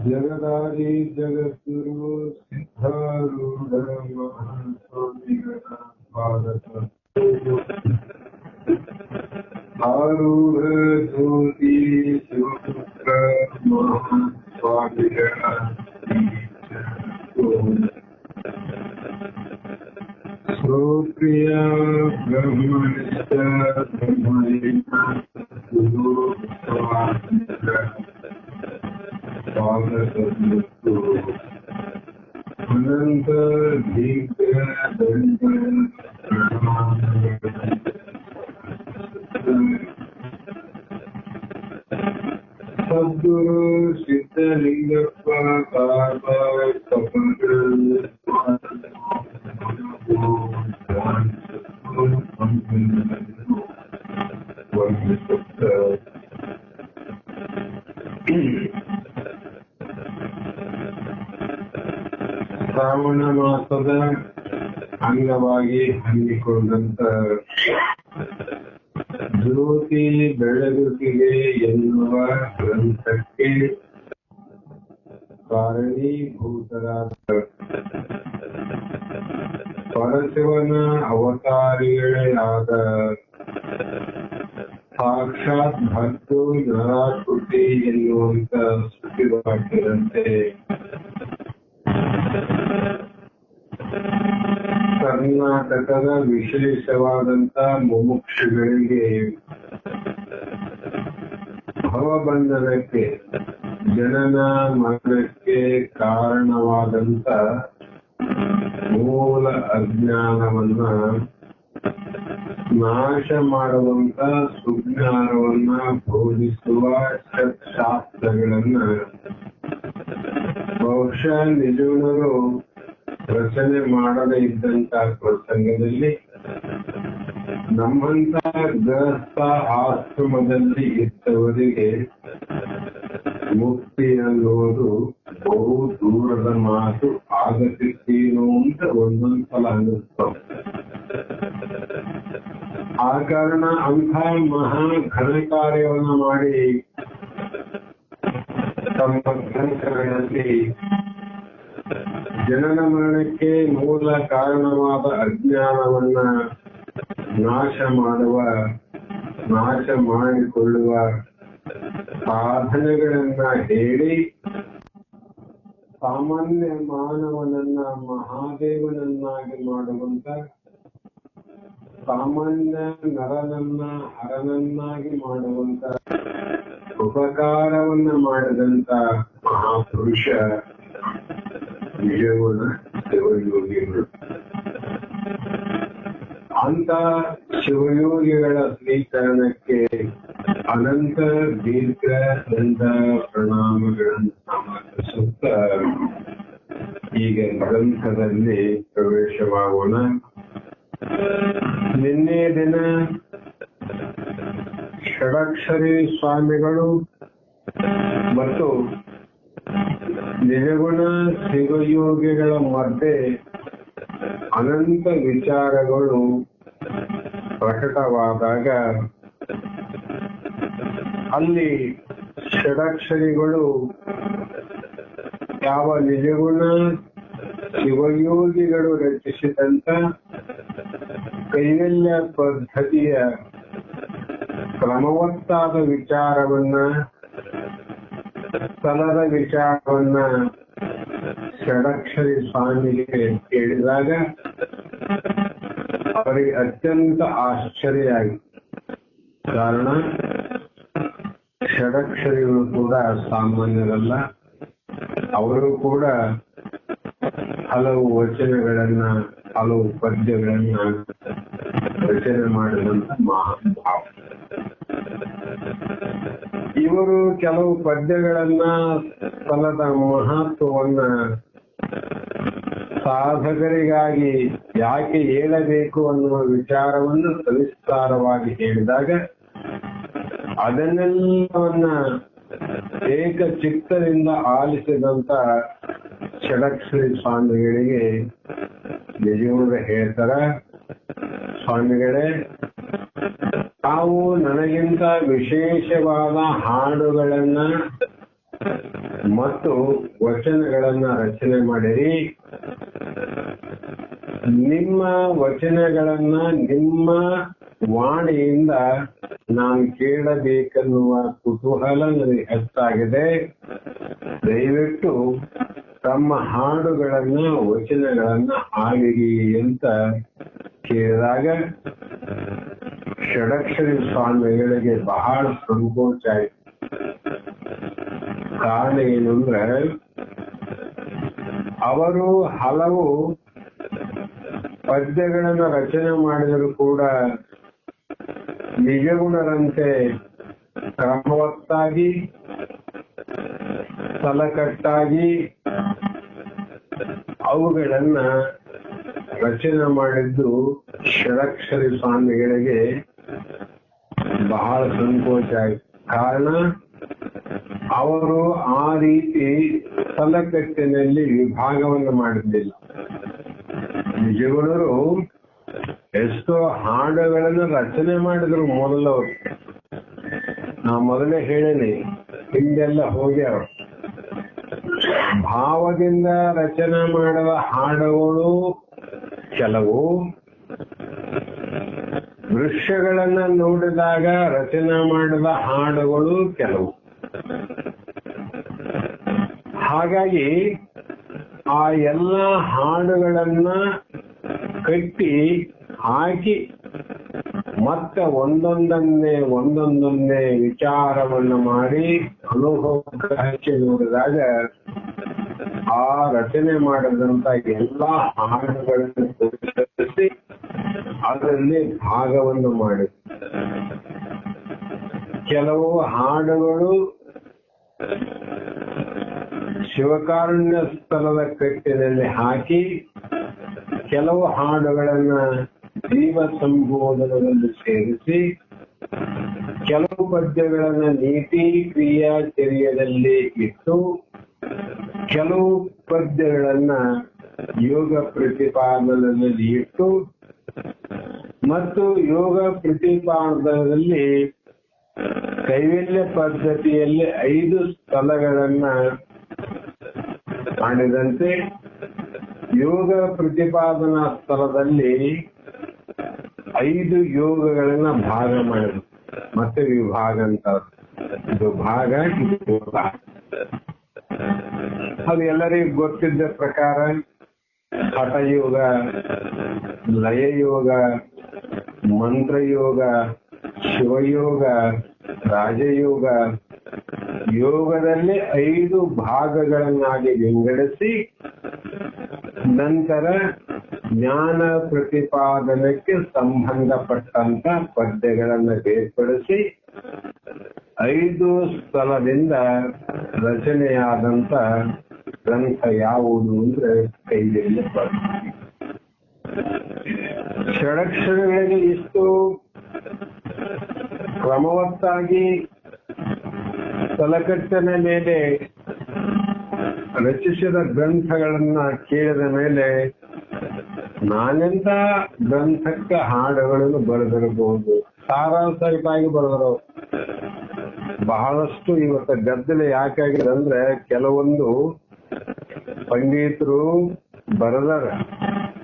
जगदादि जगद्गुरु सिद्धारूढ़ भारत आरूढ़ ज्योति शुक्र श्रोत्रिय ब्रह्मनिष्ठ अनंत सद्गुरु सिद्धलिंगप्प ಶ್ರಾವಣ ಮಾಸದ ಅಂಗವಾಗಿ ಹಮ್ಮಿಕೊಂಡಂತ ಜ್ಯೋತಿ ಬೆಳಗುವಿಕೆ ಎನ್ನುವ ಗ್ರಂಥಕ್ಕೆ ಕಾರಣೀಭೂತರಾದ ಪರಶಿವನ ಅವತಾರಿಗಳೇ ಆದ ಸಾಕ್ಷಾತ್ ಭಕ್ತು ನರಾಕೃತಿ ಎನ್ನುವಂತ ಶ್ರುತಿವಾಕ್ಯದಂತೆ ಕರ್ನಾಟಕದ ವಿಶೇಷವಾದಂತ ಮುಮುಕ್ಷುಗಳಿಗೆ ಭವಬಂಧನಕ್ಕೆ ಜನನ ಮರಣಕ್ಕೆ ಕಾರಣವಾದಂತ ಮೂಲ ಅಜ್ಞಾನವನ್ನ ನಾಶ ಮಾಡುವಂತ ಸುಜ್ಞಾನವನ್ನ ಬೋಧಿಸುವ ಶಾಸ್ತ್ರಗಳನ್ನ ಬಹುಶಃ ನಿಜಗುಣರು ರಚನೆ ಮಾಡದೇ ಇದ್ದಂತ ಪ್ರಸಂಗದಲ್ಲಿ ನಮ್ಮಂತ ಗೃಹಸ್ಥ ಆಶ್ರಮದಲ್ಲಿ ಇದ್ದವರಿಗೆ ಮುಕ್ತಿ ಅನ್ನೋದು ಬಹು ದೂರದ ಮಾತು ಆಗತಿತ್ತೇನೋ ಅಂತ ಒಂದೊಂದ್ಸಲ ಅನ್ನಿಸ್ತವೆ. ಆ ಕಾರಣ ಅಂಥ ಮಹಾ ಘನ ಕಾರ್ಯವನ್ನ ಮಾಡಿ ತಮ್ಮ ಗ್ರಂಥಗಳಲ್ಲಿ ಜನನ ಮರಣಕ್ಕೆ ಮೂಲ ಕಾರಣವಾದ ಅಜ್ಞಾನವನ್ನ ನಾಶ ಮಾಡಿಕೊಳ್ಳುವ ಸಾಧನೆಗಳನ್ನ ಹೇಳಿ ಸಾಮಾನ್ಯ ಮಾನವನನ್ನ ಮಹಾದೇವನನ್ನಾಗಿ ಮಾಡುವಂತ ಸಾಮಾನ್ಯ ನರನನ್ನ ಹರನನ್ನಾಗಿ ಮಾಡುವಂತ ಉಪಕಾರವನ್ನ ಮಾಡಿದಂತ ಮಹಾಪುರುಷ ನಿಜಗುಣ ಶಿವಯೋಗಿಗಳು. ಅಂತ ಶಿವಯೋಗಿಗಳ ಸ್ವೀಕರಣಕ್ಕೆ ಅನಂತ ದೀರ್ಘ ದಂಡ ಪ್ರಣಾಮಗಳನ್ನು ಸಮರ್ಪಿಸುತ್ತ ಈಗ ಗ್ರಂಥದಲ್ಲಿ ಪ್ರವೇಶವಾಗೋಣ. ನಿನ್ನೆ ದಿನ ಷಡಕ್ಷರಿ ಸ್ವಾಮಿಗಳು ಮತ್ತು ನಿಜಗುಣ ಶಿವಯೋಗಿಗಳ ಮಧ್ಯೆ ಅನಂತ ವಿಚಾರಗಳು ಪ್ರಕಟವಾದಾಗ ಅಲ್ಲಿ ಷಡಕ್ಷರಿಗಳು ಯಾವ ನಿಜಗುಣ ಶಿವಯೋಗಿಗಳು ರಚಿಸಿದಂತ ಕೈವಲ್ಯ ಪದ್ಧತಿಯ ಕ್ರಮವತ್ತಾದ ವಿಚಾರವನ್ನ, ಸ್ಥಳದ ವಿಚಾರವನ್ನ ಷಡಕ್ಷರಿ ಸ್ವಾಮಿಗೆ ಕೇಳಿದಾಗ ಅವರಿಗೆ ಅತ್ಯಂತ ಆಶ್ಚರ್ಯ ಆಯಿತು. ಕಾರಣ ಷಡಕ್ಷರಿಗಳು ಕೂಡ ಸಾಮಾನ್ಯರಲ್ಲ. ಅವರು ಕೂಡ ಹಲವು ವಚನಗಳನ್ನ, ಹಲವು ಪದ್ಯಗಳನ್ನ ರಚನೆ ಮಾಡಿದಂತ ಮಹಾನುಭಾವ. ಇವರು ಕೆಲವು ಪದ್ಯಗಳನ್ನ, ಸ್ಥಳದ ಮಹತ್ವವನ್ನ ಸಾಧಕರಿಗಾಗಿ ಯಾಕೆ ಹೇಳಬೇಕು ಅನ್ನುವ ವಿಚಾರವನ್ನು ಸವಿಸ್ತಾರವಾಗಿ ಹೇಳಿದಾಗ ಅದನ್ನೆಲ್ಲವನ್ನ ಏಕಚಿತ್ತದಿಂದ ಆಲಿಸಿದಂತ ಷಡಕ್ಷರಿ ಸ್ವಾಮಿಗಳಿಗೆ ನಿಜವಾದ ಹೇಳ್ತಾರ, ಸ್ವಾಮಿಗಳೇ, ತಾವು ನನಗಿಂತ ವಿಶೇಷವಾದ ಹಾಡುಗಳನ್ನ ಮತ್ತು ವಚನಗಳನ್ನ ರಚನೆ ಮಾಡಿರಿ. ನಿಮ್ಮ ವಚನಗಳನ್ನ ನಿಮ್ಮ ವಾಣಿಯಿಂದ ನಾನು ಕೇಳಬೇಕೆನ್ನುವ ಕುತೂಹಲ ನನಗೆ ಹೆಚ್ಚಾಗಿದೆ. ದಯವಿಟ್ಟು ತಮ್ಮ ಹಾಡುಗಳನ್ನ, ವಚನಗಳನ್ನ ಹಾಡಿರಿ ಅಂತ ಕೇಳಿದಾಗ ಷಡಕ್ಷರಿ ಸ್ವಾಮಿಗಳಿಗೆ ಬಹಳ ಸಂಕೋಚ ಆಯಿತು. ಕಾರಣ ಏನು ಅಂದ್ರೆ, ಅವರು ಹಲವು ಪದ್ಯಗಳನ್ನು ರಚನೆ ಮಾಡಿದರೂ ಕೂಡ ನಿಜಗುಣರಂತೆ ಕ್ರಮವತ್ತಾಗಿ, ತಲಕಟ್ಟಾಗಿ ಅವುಗಳನ್ನ ರಚನೆ ಮಾಡಿದ್ದು ಷಡಕ್ಷರಿ ಸ್ವಾಮಿಗಳಿಗೆ ಬಹಳ ಸಂಕೋಚ ಆಯಿತು. ಕಾರಣ ಅವರು ಆ ರೀತಿ ತಲಕಟ್ಟಿನಲ್ಲಿ ವಿಭಾಗವನ್ನು ಮಾಡಿದ್ದಿಲ್ಲ. ನಿಜಗುಣರು ಎಷ್ಟೋ ಹಾಡುಗಳನ್ನು ರಚನೆ ಮಾಡಿದ್ರು ಮೊದಲವರು. ನಾ ಮೊದಲೇ ಹೇಳೇನಿ, ಹಿಂದೆಲ್ಲ ಹೋಗ್ಯಾವ. ಭಾವದಿಂದ ರಚನೆ ಮಾಡುವ ಹಾಡುಗಳು ಕೆಲವು, ದೃಶ್ಯಗಳನ್ನ ನೋಡಿದಾಗ ರಚನೆ ಮಾಡಿದ ಹಾಡುಗಳು ಕೆಲವು. ಹಾಗಾಗಿ ಆ ಎಲ್ಲ ಹಾಡುಗಳನ್ನ ಕಟ್ಟಿ ಹಾಕಿ ಮತ್ತೆ ಒಂದೊಂದನ್ನೇ ವಿಚಾರವನ್ನು ಮಾಡಿ ಅನುಭವಕ್ಕೆ ಹಚ್ಚಿ ನೋಡಿದಾಗ ಆ ರಚನೆ ಮಾಡಿದಂತ ಎಲ್ಲಾ ಹಾಡುಗಳನ್ನು ಪರಿಶೀಲಿಸಿ ಅದರಲ್ಲಿ ಭಾಗವನ್ನು ಮಾಡಿ ಕೆಲವು ಹಾಡುಗಳು ಶಿವಕಾರುಣ್ಯ ಸ್ಥಳದ ಕಟ್ಟಿನಲ್ಲಿ ಹಾಕಿ, ಕೆಲವು ಹಾಡುಗಳನ್ನ ಜೀವ ಸಂಬೋಧನದಲ್ಲಿ ಸೇರಿಸಿ, ಕೆಲವು ಪದ್ಯಗಳನ್ನ ನೀತಿ ಕ್ರಿಯಾಚರ್ಯದಲ್ಲಿ ಇಟ್ಟು, ಕೆಲವು ಪದ್ಯಗಳನ್ನ ಯೋಗ ಪ್ರತಿಪಾದನದಲ್ಲಿ ಇಟ್ಟು ಮತ್ತು ಯೋಗ ಪ್ರತಿಪಾದನದಲ್ಲಿ ಕೈವಲ್ಯ ಪದ್ಧತಿಯಲ್ಲಿ 5 ಸ್ಥಳಗಳನ್ನ ಮಾಡಿದಂತೆ ಯೋಗ ಪ್ರತಿಪಾದನಾ ಸ್ಥಳದಲ್ಲಿ 5 ಯೋಗಗಳನ್ನ ಭಾಗ ಮಾಡಿದ್ರು. ಮತ್ತೆ ವಿಭಾಗ ಅಂತ, ಇದು ಭಾಗ, ಇದು ಭಾಗ. ಅದು ಎಲ್ಲರಿಗೂ ಗೊತ್ತಿದ್ದ ಪ್ರಕಾರ ಹಠಯೋಗ, ಲಯಯೋಗ, ಮಂತ್ರಯೋಗ, ಶಿವಯೋಗ, ರಾಜಯೋಗ, ಯೋಗದಲ್ಲಿ 5 ಭಾಗಗಳನ್ನಾಗಿ ವಿಂಗಡಿಸಿ ನಂತರ ಜ್ಞಾನ ಪ್ರತಿಪಾದನಕ್ಕೆ ಸಂಬಂಧಪಟ್ಟಂತ ಪದ್ಯಗಳನ್ನು ಬೇರ್ಪಡಿಸಿ 5 ಸ್ಥಳದಿಂದ ರಚನೆಯಾದಂತ ಗ್ರಂಥ ಯಾವುದು ಅಂದ್ರೆ ಕೈವಲ್ಯ ಪದ್ಧತಿ. ಷಡಕ್ಷರಗಳಿಗೆ ಇಷ್ಟು ಕ್ರಮವತ್ತಾಗಿ ತಲಕಟ್ಟಿನ ಮೇಲೆ ರಚಿಸಿದ ಗ್ರಂಥಗಳನ್ನ ಕೇಳಿದ ಮೇಲೆ ನಾನೆಂತ ಗ್ರಂಥಕ್ಕೆ ಹಾಡುಗಳನ್ನು ಬರೆದಿರಬಹುದು, ಸಾರಾಂಶವಾಗಿ ಬರೆದರು. ಬಹಳಷ್ಟು ಇವತ್ತು ಗದ್ದಲ ಯಾಕಾಗಿದೆ ಅಂದ್ರೆ ಕೆಲವೊಂದು ಪಂಡಿತರು ಬರೆದಾರ,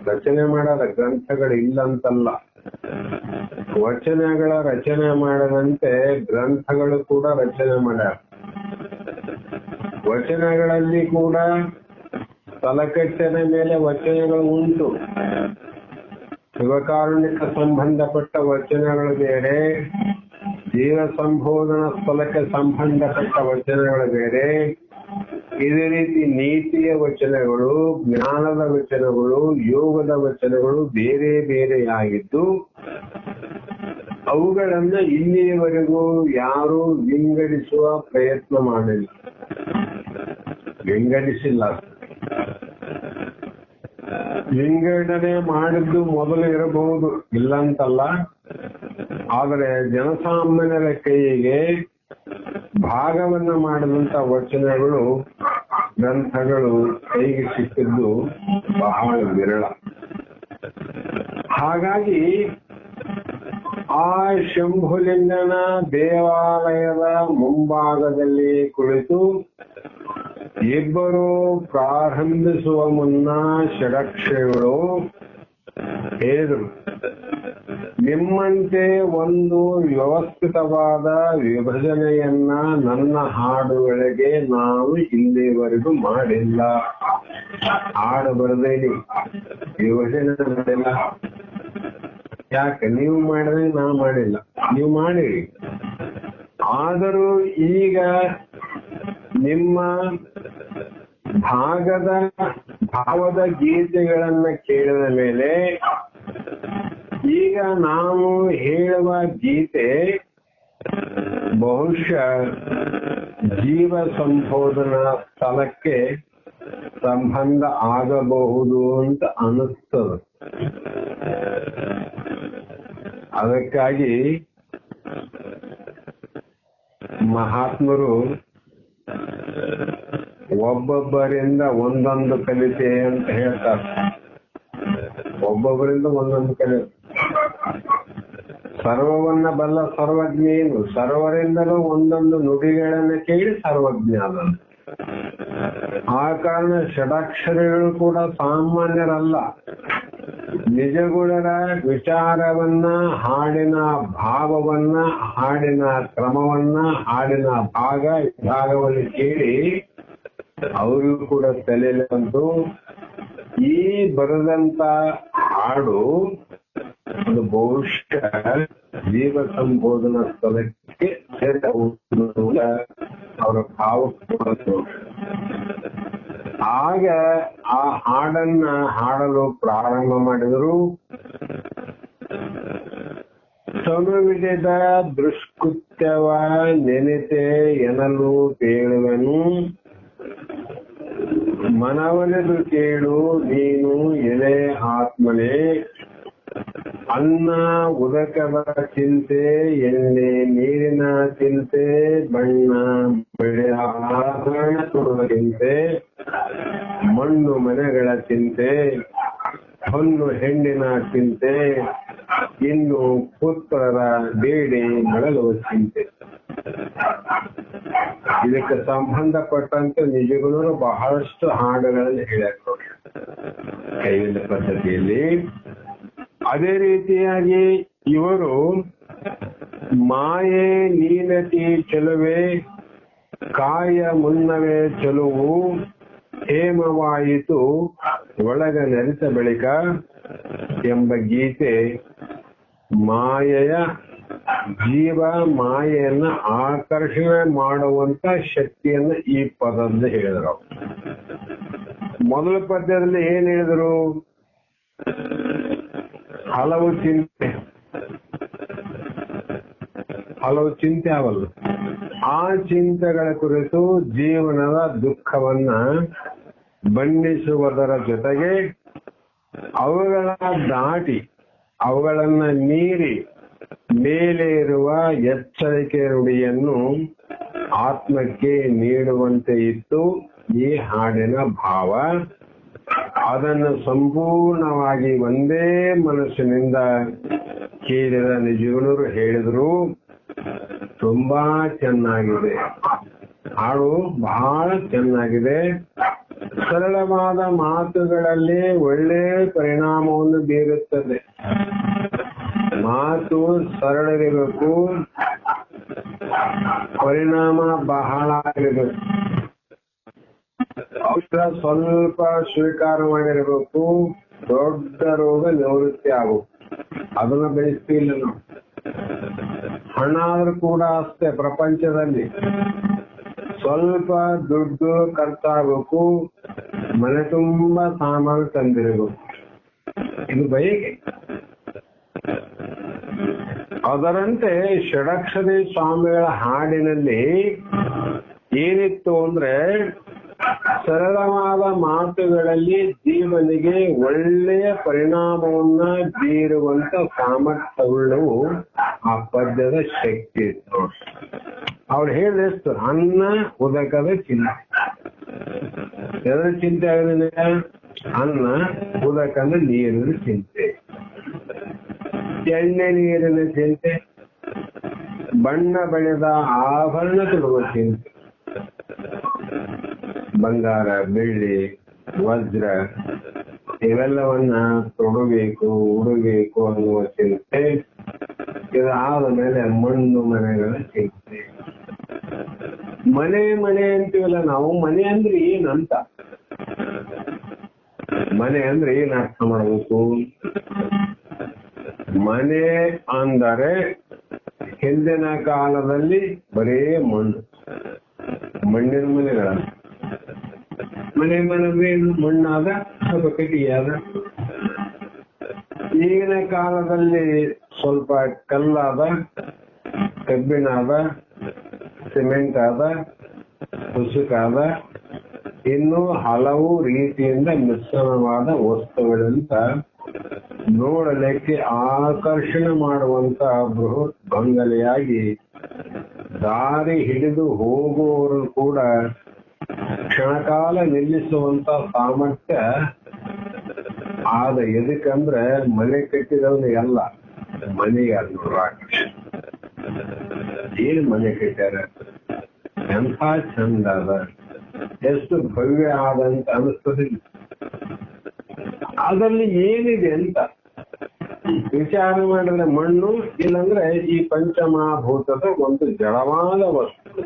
ರಚನೆ ಮಾಡಾರ. ಗ್ರಂಥಗಳು ಇಲ್ಲಂತಲ್ಲ. ವಚನಗಳ ರಚನೆ ಮಾಡದಂತೆ ಗ್ರಂಥಗಳು ಕೂಡ ರಚನೆ ಮಾಡ್ಯಾರ. ವಚನಗಳಲ್ಲಿ ಕೂಡ ತಲಕಟ್ಟಿನ ಮೇಲೆ ವಚನಗಳು ಉಂಟು. ಶಿವಕಾರುಣ್ಯಕ್ಕೆ ಸಂಬಂಧಪಟ್ಟ ವಚನಗಳು ಬೇರೆ, ಜೀವ ಸಂಬೋಧನಾ ಸ್ಥಳಕ್ಕೆ ಸಂಬಂಧಪಟ್ಟ ವಚನಗಳು ಬೇರೆ. ಇದೇ ರೀತಿ ನೀತಿಯ ವಚನಗಳು, ಜ್ಞಾನದ ವಚನಗಳು, ಯೋಗದ ವಚನಗಳು ಬೇರೆ ಬೇರೆಯಾಗಿದ್ದು ಅವುಗಳನ್ನ ಇಲ್ಲಿಯವರೆಗೂ ಯಾರೂ ವಿಂಗಡಿಸುವ ಪ್ರಯತ್ನ ಮಾಡಿಲ್ಲ, ವಿಂಗಡಿಸಿಲ್ಲ. ವಿಂಗಡಣೆ ಮಾಡಿದ್ದು ಮೊದಲು ಇರಬಹುದು, ಇಲ್ಲಂತಲ್ಲ. ಆದರೆ ಜನಸಾಮಾನ್ಯರ ಕೈಗೆ ಭಾಗವನ್ನ ಮಾಡಿದಂತ ವಚನಗಳು, ಗ್ರಂಥಗಳು ಕೈಗೆ ಸಿಕ್ಕಿದ್ದು ಬಹಳ ವಿರಳ. ಹಾಗಾಗಿ ಆ ಶಂಭುಲಿಂಗನ ದೇವಾಲಯದ ಮುಂಭಾಗದಲ್ಲಿ ಕುಳಿತು ಇಬ್ಬರು ಪ್ರಾರಂಭಿಸುವ ಮುನ್ನ ಷಡಕ್ಷಗಳು ಹೇಳಿದರು, ನಿಮ್ಮಂತೆ ಒಂದು ವ್ಯವಸ್ಥಿತವಾದ ವಿಭಜನೆಯನ್ನ ನನ್ನ ಹಾಡುಗಳಿಗೆ ನಾವು ಇಲ್ಲಿವರೆಗೂ ಮಾಡಿಲ್ಲ. ಹಾಡು ಬರದೇನಿ, ವಿಭಜನೆ ಮಾಡಿಲ್ಲ. ಯಾಕೆ? ನೀವು ಮಾಡಿದ್ರೆ ನಾ ಮಾಡಿಲ್ಲ, ನೀವು ಮಾಡಿರಿ. ಆದರೂ ಈಗ ನಿಮ್ಮ ಭಾವದ ಗೀತೆಗಳನ್ನ ಕೇಳಿದ ಮೇಲೆ ಈಗ ನಾವು ಹೇಳುವ ಗೀತೆ ಬಹುಶಃ ಜೀವ ಸಂಬೋಧನಾ ಸ್ಥಳಕ್ಕೆ ಸಂಬಂಧ ಆಗಬಹುದು ಅಂತ ಅನಿಸ್ತದೆ. ಅದಕ್ಕಾಗಿ ಮಹಾತ್ಮರು ಒಬ್ಬೊಬ್ಬರಿಂದ ಒಂದೊಂದು ಕಲಿತೆ ಅಂತ ಹೇಳ್ತಾರೆ. ಒಬ್ಬೊಬ್ಬರಿಂದ ಒಂದೊಂದು ಕಲಿತೆ. ಸರ್ವವನ್ನ ಬಲ್ಲ ಸರ್ವಜ್ಞೇನು, ಸರ್ವರಿಂದಲೂ ಒಂದೊಂದು ನುಡಿಗಳನ್ನ ಕೇಳಿ ಸರ್ವಜ್ಞ ಆದನು. ಆ ಕಾರಣ ಷಡಾಕ್ಷರಗಳು ಕೂಡ ಸಾಮಾನ್ಯರಲ್ಲ. ನಿಜಗುಣರ ವಿಚಾರವನ್ನ, ಹಾಡಿನ ಭಾವವನ್ನ, ಹಾಡಿನ ಕ್ರಮವನ್ನ, ಹಾಡಿನ ಭಾಗವನ್ನು ಕೇಳಿ ಅವರು ಕೂಡ ತಲೆಯಲ್ಲಿ ಬಂತು. ಈ ಬರೆದಂತ ಹಾಡು ಅದು ಬಹುಶಃ ಜೀವ ಸಂಬೋಧನಾ ಸ್ಥಳಕ್ಕೆ ಅವರ ಭಾವ. ಆಗ ಆ ಹಾಡನ್ನ ಹಾಡಲು ಪ್ರಾರಂಭ ಮಾಡಿದರು. ತನುವಿಡಿದ ದುಷ್ಕೃತ್ಯವ ನೆನೆತೆ ಎನ್ನಲು ಕೇಳುವೆನು, ಮನವನೆದು ಕೇಳು ನೀನು ಎಲೆ ಆತ್ಮನೇ. ಅನ್ನ ಉದಕದ ಚಿಂತೆ, ಎಣ್ಣೆ ನೀರಿನ ಚಿಂತೆ, ಬಣ್ಣ ಬೆಳೆಯ ಆಭರಣ ಕೊಡುವ ಚಿಂತೆ, ಮಣ್ಣು ಮನೆಗಳ ಚಿಂತೆ, ಹೊನ್ನು ಹೆಣ್ಣಿನ ಚಿಂತೆ, ಇನ್ನು ಪುತ್ರರ ಬೇಡಿ ಬಳಲುವ ಚಿಂತೆ. ಇದಕ್ಕೆ ಸಂಬಂಧಪಟ್ಟಂತೆ ನಿಜಗುಣರು ಬಹಳಷ್ಟು ಹಾಡುಗಳನ್ನು ಹೇಳ್ಯಾರ ಕೈವಿನ ಪದ್ಧತಿಯಲ್ಲಿ. ಅದೇ ರೀತಿಯಾಗಿ ಇವರು ಮಾಯೆ ನೀನತಿ ಚೆಲುವೆ, ಕಾಯ ಮುನ್ನವೇ ಚೆಲುವು, ಹೇಮವಾಯಿತು ಒಳಗ ನೆರೆತ ಬಳಿಕ ಎಂಬ ಗೀತೆ ಮಾಯೆಯ ಜೀವ ಮಾಯೆಯನ್ನ ಆಕರ್ಷಣೆ ಮಾಡುವಂತ ಶಕ್ತಿಯನ್ನ ಈ ಪದದಿಂದ ಹೇಳಿದರು. ಮೊದಲ ಪದ್ಯದಲ್ಲಿ ಏನ್ ಹೇಳಿದರು? ಹಲವು ಚಿಂತೆ ಅವಲ್ಲ. ಆ ಚಿಂತೆಗಳ ಕುರಿತು ಜೀವನದ ದುಃಖವನ್ನ ಬಣ್ಣಿಸುವುದರ ಜೊತೆಗೆ ಅವುಗಳ ದಾಟಿ ಅವುಗಳನ್ನ ಮೀರಿ ಮೇಲೆ ಇರುವ ಎಚ್ಚರಿಕೆ ನುಡಿಯನ್ನು ಆತ್ಮಕ್ಕೆ ನೀಡುವಂತೆ ಇತ್ತು ಈ ಹಾಡಿನ ಭಾವ. ಅದನ್ನು ಸಂಪೂರ್ಣವಾಗಿ ಒಂದೇ ಮನಸ್ಸಿನಿಂದ ಕೇಳಿದ ನಿಜಗುಣರು ಹೇಳಿದ್ರು, ತುಂಬಾ ಚೆನ್ನಾಗಿದೆ, ಹಾಡು ಬಹಳ ಚೆನ್ನಾಗಿದೆ, ಸರಳವಾದ ಮಾತುಗಳಲ್ಲಿ ಒಳ್ಳೆ ಪರಿಣಾಮವನ್ನು ಬೀರುತ್ತದೆ. ಮಾತು ಸರಳರಿರಬೇಕು, ಪರಿಣಾಮ ಬಹಳ ಇರಬೇಕು. ಔಷಧ ಸ್ವಲ್ಪ ಸ್ವೀಕಾರ ಮಾಡಿರಬೇಕು, ದೊಡ್ಡ ರೋಗ ನಿವೃತ್ತಿ ಆಗಬೇಕು. ಅದನ್ನ ಬೆಳೆಸ್ತಿಲ್ಲ ನಾವು. ಹಣ ಆದ್ರೂ ಕೂಡ ಅಷ್ಟೇ, ಪ್ರಪಂಚದಲ್ಲಿ ಸ್ವಲ್ಪ ದುಡ್ಡು ಖರ್ಚಾಗಬೇಕು, ಮನೆ ತುಂಬಾ ಸಾಮಾನು ತಂದಿರಬೇಕು. ಇದು ಬಯಕೆ. ಅದರಂತೆ ಷಡಕ್ಷರಿ ಸ್ವಾಮಿಗಳ ಹಾಡಿನಲ್ಲಿ ಏನಿತ್ತು ಅಂದ್ರೆ, ಸರಳವಾದ ಮಾತುಗಳಲ್ಲಿ ಜೀವನಿಗೆ ಒಳ್ಳೆಯ ಪರಿಣಾಮವನ್ನ ಬೀರುವಂತ ಸಾಮರ್ಥ್ಯವುಳ್ಳವು ಆ ಪದ್ಯದ ಶಕ್ತಿ ಇತ್ತು. ಅವ್ರು ಹೇಳಿದಷ್ಟು ಅನ್ನ ಉದಕದ ಚಿಂತೆ. ಎದರ ಚಿಂತೆ ಆಗಿದೆ? ಅನ್ನ ಉದಕದ ನೀರಿನ ಚಿಂತೆ, ಎಣ್ಣೆ ನೀರಿನ ಚಿಂತೆ, ಬಣ್ಣ ಬಳೆದ ಆಭರಣ ತೊಡುವ ಚಿಂತೆ, ಬಂಗಾರ ಬೆಳ್ಳಿ ವಜ್ರ ಇವೆಲ್ಲವನ್ನ ತೊಡಬೇಕು ಉಡಬೇಕು ಅನ್ನುವ ಚಿಂತೆ. ಇದಾದ ಮೇಲೆ ಮಣ್ಣು ಮನೆಗಳ ಚಿಂತೆ. ಮನೆ ಮನೆ ಅಂತೀವಲ್ಲ ನಾವು. ಮನೆ ಅಂದ್ರೆ ಏನಂತ, ಮನೆ ಅಂದ್ರೆ ಏನ್ ಅರ್ಥ ಮಾಡಬೇಕು? ಮನೆ ಅಂದರೆ ಹಿಂದಿನ ಕಾಲದಲ್ಲಿ ಬರೇ ಮಣ್ಣು, ಮಣ್ಣಿನ ಮನೆಗಳ. ಮನೆ ಮಣ್ಣಾದ ಸ್ವಲ್ಪ ಕಟ್ಟಿಗೆಯಾದ. ಈಗಿನ ಕಾಲದಲ್ಲಿ ಸ್ವಲ್ಪ ಕಲ್ಲಾದ, ಕಬ್ಬಿಣಾದ, ಸಿಮೆಂಟ್ ಆದ, ಹುಸುಕಾದ, ಇನ್ನು ಹಲವು ರೀತಿಯಿಂದ ಮಿಶ್ರಣವಾದ ವಸ್ತುಗಳಿಂದ ನೋಡಲಿಕ್ಕೆ ಆಕರ್ಷಣೆ ಮಾಡುವಂತ ಬೃಹತ್ ಬಂಗಲೆಯಾಗಿ ದಾರಿ ಹಿಡಿದು ಹೋಗುವವರು ಕೂಡ ಕ್ಷಣಕಾಲ ನಿಲ್ಲಿಸುವಂತ ಸಾಮರ್ಥ್ಯ ಆದ. ಎದಕ್ಕಂದ್ರೆ ಮನೆ ಕಟ್ಟಿದವನು ಎಲ್ಲ ಮನೆಗೆ ನೋಡ್ರಾಕ. ಏನ್ ಮನೆ ಕಟ್ಟ್ಯಾರ, ಎಂಥ ಚಂದ ಅದ, ಎಷ್ಟು ಭವ್ಯ ಆದಂತ ಅನಿಸ್ತದೆ. ಅದರಲ್ಲಿ ಏನಿದೆ ಅಂತ ವಿಚಾರ ಮಾಡಿದ್ರೆ ಮಣ್ಣು, ಇಲ್ಲಂದ್ರೆ ಈ ಪಂಚಮಹಾಭೂತದ ಒಂದು ಜಡವಾದ ವಸ್ತು.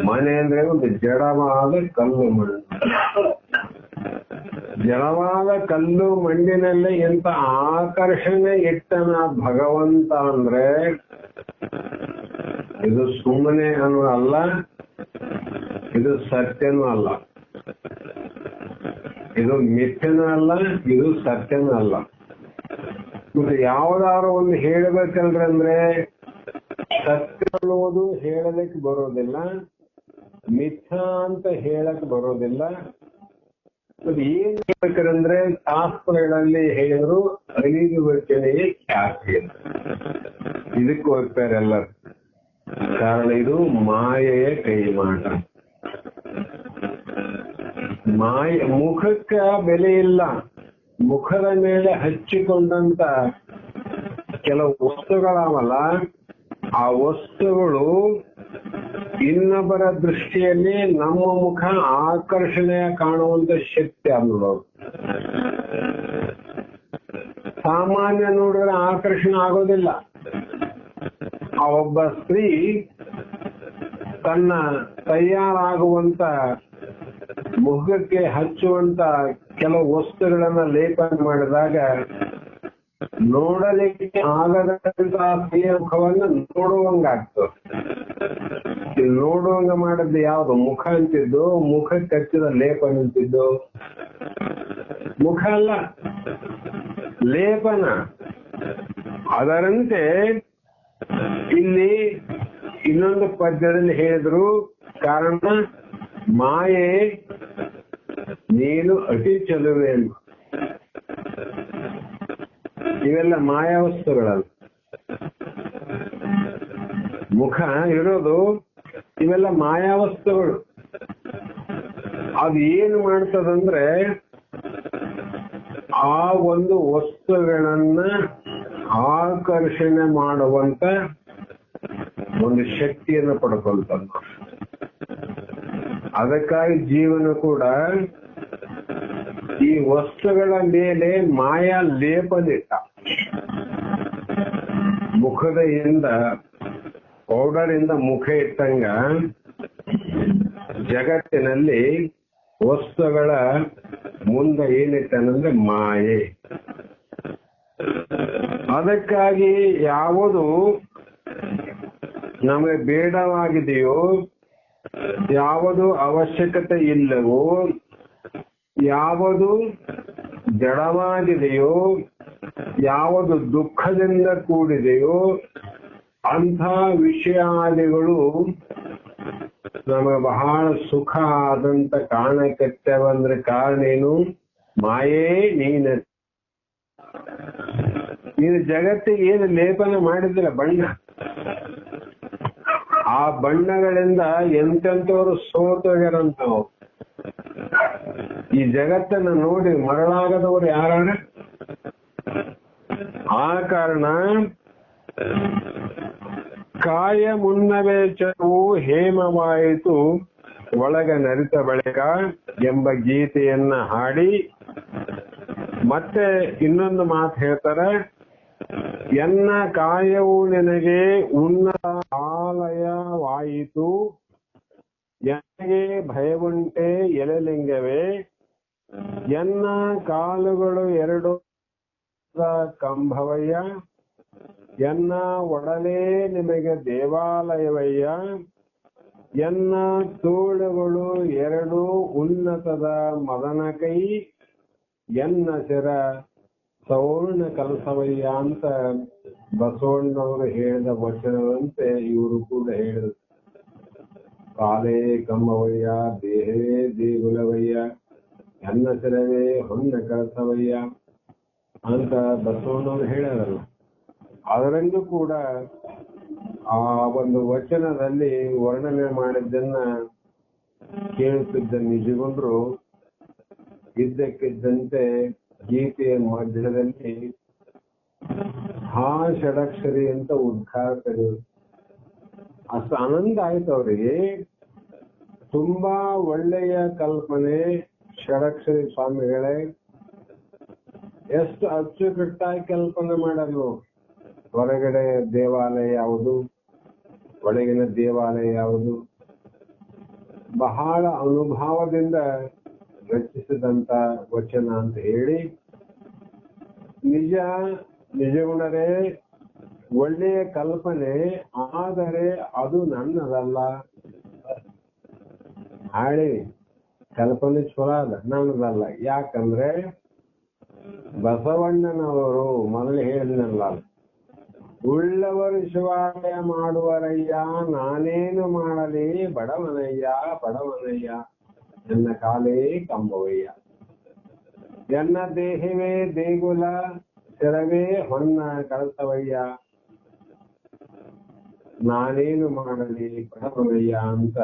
ಮನೆ ಅಂದ್ರೆ ಒಂದು ಜಡವಾದ ಕಲ್ಲು ಮಣ್ಣು. ಜಡವಾದ ಕಲ್ಲು ಮಣ್ಣಿನಲ್ಲೇ ಎಂತ ಆಕರ್ಷಣೆ ಇಟ್ಟನ ಭಗವಂತ ಅಂದ್ರೆ, ಇದು ಸುಮ್ಮನೆ ಅನ್ನೋಲ್ಲ, ಇದು ಸತ್ಯನೂ ಅಲ್ಲ, ಇದು ಮಿಥ್ಯನೂ ಅಲ್ಲ, ಇದು ಸತ್ಯನೂ ಅಲ್ಲ. ಮತ್ತೆ ಯಾವ್ದಾದ್ರು ಒಂದು ಹೇಳ್ಬೇಕಲ್ರಿ ಅಂದ್ರೆ, ಸತ್ಯ ಅನ್ನೋದು ಹೇಳಲಿಕ್ಕೆ ಬರೋದಿಲ್ಲ, ಮಿಥ್ಯಾ ಅಂತ ಹೇಳಕ್ ಬರೋದಿಲ್ಲ. ಮತ್ತೆ ಏನ್ ಹೇಳ್ಬೇಕಂದ್ರೆ, ಶಾಸ್ತ್ರಗಳಲ್ಲಿ ಹೇಳಿದ್ರು ಅರಿವು ವಚನೆಯೇ ಖ್ಯಾತಿ ಅಂತ. ಇದಕ್ಕೆ ಹೋಗ್ತಾರೆ ಎಲ್ಲರೂ. ಕಾರಣ ಇದು ಮಾಯೆಯ ಕೈಮಾಟ. ಮುಖಕ್ಕೆ ಬೆಲೆ ಇಲ್ಲ. ಮುಖದ ಮೇಲೆ ಹಚ್ಚಿಕೊಂಡಂತ ಕೆಲವು ವಸ್ತುಗಳಾವಲ್ಲ, ಆ ವಸ್ತುಗಳು ಇನ್ನೊಬ್ಬರ ದೃಷ್ಟಿಯಲ್ಲಿ ನಮ್ಮ ಮುಖ ಆಕರ್ಷಣೆಯ ಕಾಣುವಂತ ಶಕ್ತಿ ಅನ್ನೋದು. ಸಾಮಾನ್ಯ ನೋಡಿದ್ರೆ ಆಕರ್ಷಣೆ ಆಗೋದಿಲ್ಲ. ಆ ಒಬ್ಬ ಸ್ತ್ರೀ ತನ್ನ ತಯಾರಾಗುವಂತ ಮುಖಕ್ಕೆ ಹಚ್ಚುವಂತ ಕೆಲವು ವಸ್ತುಗಳನ್ನ ಲೇಪನ ಮಾಡಿದಾಗ ನೋಡಲಿಕ್ಕೆ ಆಗದಂತ ಸ್ತ್ರೀಯ ಮುಖವನ್ನ ನೋಡುವಂಗಾಗ್ತದೆ. ನೋಡುವಂಗ ಮಾಡಿದ್ದು ಯಾವ್ದು? ಮುಖ ಅಂತಿದ್ದು, ಮುಖಕ್ಕೆ ಹಚ್ಚಿದ ಲೇಪನ ಅಂತಿದ್ದು. ಮುಖ ಅಲ್ಲ, ಲೇಪನ. ಅದರಂತೆ ಇಲ್ಲಿ ಇನ್ನೊಂದು ಪದ್ಯದಲ್ಲಿ ಹೇಳಿದ್ರು, ಕಾರಣ ಮಾಯೆ ನೀನು ಅತಿ ಚೆಲುವೆ ಅಂತ. ಇವೆಲ್ಲ ಮಾಯಾವಸ್ತುಗಳಲ್ಲ. ಮುಖ ಇರೋದು ಇವೆಲ್ಲ ಮಾಯಾವಸ್ತುಗಳು. ಅದು ಏನು ಮಾಡ್ತದಂದ್ರೆ, ಆ ಒಂದು ವಸ್ತುಗಳನ್ನ ಆಕರ್ಷಣೆ ಮಾಡುವಂತ ಒಂದು ಶಕ್ತಿಯನ್ನು ಪಡ್ಕೊಳ್ತದ. ಅದಕ್ಕಾಗಿ ಜೀವನ ಕೂಡ ಈ ವಸ್ತುಗಳ ಮೇಲೆ ಮಾಯಾ ಲೇಪನಿಟ್ಟ. ಮುಖದಿಂದ ಪೌಡರ್ ಇಂದ ಮುಖ ಇಟ್ಟಂಗ ಜಗತ್ತಿನಲ್ಲಿ ವಸ್ತುಗಳ ಮುಂದೆ ಏನಿಟ್ಟನಂದ್ರೆ ಮಾಯೆ. ಅದಕ್ಕಾಗಿ ಯಾವುದು ನಮಗೆ ಬೇಡವಾಗಿದೆಯೋ, ಯಾವುದು ಅವಶ್ಯಕತೆ ಇಲ್ಲವೋ, ಯಾವುದು ಜಡವಾಗಿದೆಯೋ, ಯಾವುದು ದುಃಖದಿಂದ ಕೂಡಿದೆಯೋ ಅಂಥ ವಿಷಯಾದಿಗಳು ನಮಗೆ ಬಹಳ ಸುಖ ಆದಂತ ಕಾರಣಕರ್ತವಂದ್ರೆ ಕಾರಣ ಏನು? ಮಾಯೇ ನೀನು ಜಗತ್ತಿಗೆ ಏನು ಲೇಪನ ಮಾಡಿದ್ರೆ ಬಣ್ಣ, ಆ ಬಣ್ಣಗಳಿಂದ ಎಂತೆಂಥವ್ರು ಸೋತೋಗ್ಯಾರಂತವು. ಈ ಜಗತ್ತನ್ನ ನೋಡಿ ಮರಳಾಗದವರು ಯಾರಾಣ? ಆ ಕಾರಣ ಕಾಯ ಮುನ್ನವೇ ಚವು ಹೇಮವಾಯಿತು ಒಳಗ ನರಿತ ಬಳಿಕ ಎಂಬ ಗೀತೆಯನ್ನ ಹಾಡಿ ಮತ್ತೆ ಇನ್ನೊಂದು ಮಾತು ಹೇಳ್ತಾರೆ, ಎನ್ನ ಕಾಯವು ನಿನಗೆ ಉನ್ನತ ಆಲಯವಾಯಿತು, ನನಗೆ ಭಯವುಂಟೆ ಎಲೆಲಿಂಗವೇ, ಎನ್ನ ಕಾಲುಗಳು ಎರಡು ಕಂಭವಯ್ಯ, ಎನ್ನ ಒಡಲೇ ನಿಮಗೆ ದೇವಾಲಯವಯ್ಯ, ಎನ್ನ ತೋಳುಗಳು ಎರಡು ಉನ್ನತದ ಮದನ ಕೈ, ಎನ್ನ ಶಿರ ಸೌರ್ಣ ಕಲಸವಯ್ಯ ಅಂತ ಬಸವಣ್ಣವರು ಹೇಳಿದ ವಚನದಂತೆ ಇವರು ಕೂಡ ಹೇಳಿದರು. ಕಾಲೇ ಕಂಬವಯ್ಯ, ದೇಹವೇ ದೇಗುಲವಯ್ಯ, ಎನ್ನ ಶಿರವೇ ಹೊನ್ನ ಕಳಸವಯ್ಯ ಅಂತ ಬಸವಣ್ಣವರು ಹೇಳೋದಲ್ಲ. ಅದರಲ್ಲೂ ಕೂಡ ಆ ಒಂದು ವಚನದಲ್ಲಿ ವರ್ಣನೆ ಮಾಡಿದ್ದನ್ನ ಕೇಳುತ್ತಿದ್ದ ನಿಜಗೊಂಡ್ರು ಇದ್ದಕ್ಕಿದ್ದಂತೆ ಗೀತೆಯ ಮಧ್ಯದಲ್ಲಿ ಹಾ ಷಡಕ್ಷರಿ ಅಂತ ಉದ್ಘಾರ ತೆಗೆದು ಅಷ್ಟು ಆನಂದ ಆಯ್ತು ಅವರಿಗೆ. ತುಂಬಾ ಒಳ್ಳೆಯ ಕಲ್ಪನೆ ಷಡಕ್ಷರಿ ಸ್ವಾಮಿಗಳೇ, ಎಷ್ಟು ಅಚ್ಚುಕಟ್ಟಾಗಿ ಕಲ್ಪನೆ ಮಾಡಲು. ಹೊರಗಡೆ ದೇವಾಲಯ ಯಾವುದು, ಒಳಗಿನ ದೇವಾಲಯ ಯಾವುದು, ಬಹಳ ಅನುಭವದಿಂದ ರಚಿಸಿದಂತ ವಚನ ಅಂತ ಹೇಳಿ, ನಿಜಗುಣರೇ ಒಳ್ಳೆಯ ಕಲ್ಪನೆ, ಆದರೆ ಅದು ನನ್ನದಲ್ಲ. ಹಾಳಿ ಕಲ್ಪನೆ ಚಲೋ ಅದ, ನನ್ನದಲ್ಲ. ಯಾಕಂದ್ರೆ ಬಸವಣ್ಣನವರು ಮೊದಲು ಹೇಳಿದ್ನಲ್ಲ, ಉಳ್ಳವರು ಶಿವಾಲಯ ಮಾಡುವರಯ್ಯ, ನಾನೇನು ಮಾಡಲಿ ಬಡವನಯ್ಯ ಬಡವನಯ್ಯ, ಎನ್ನ ಕಾಲೇ ಕಂಬವಯ್ಯ, ಎನ್ನ ದೇಹವೇ ದೇಗುಲ, ಶಿರವೇ ಹೊನ್ನ ಕಳಸವಯ್ಯ, ನಾನೇನು ಮಾಡಲಿ ಬಡವನಯ್ಯ ಅಂತ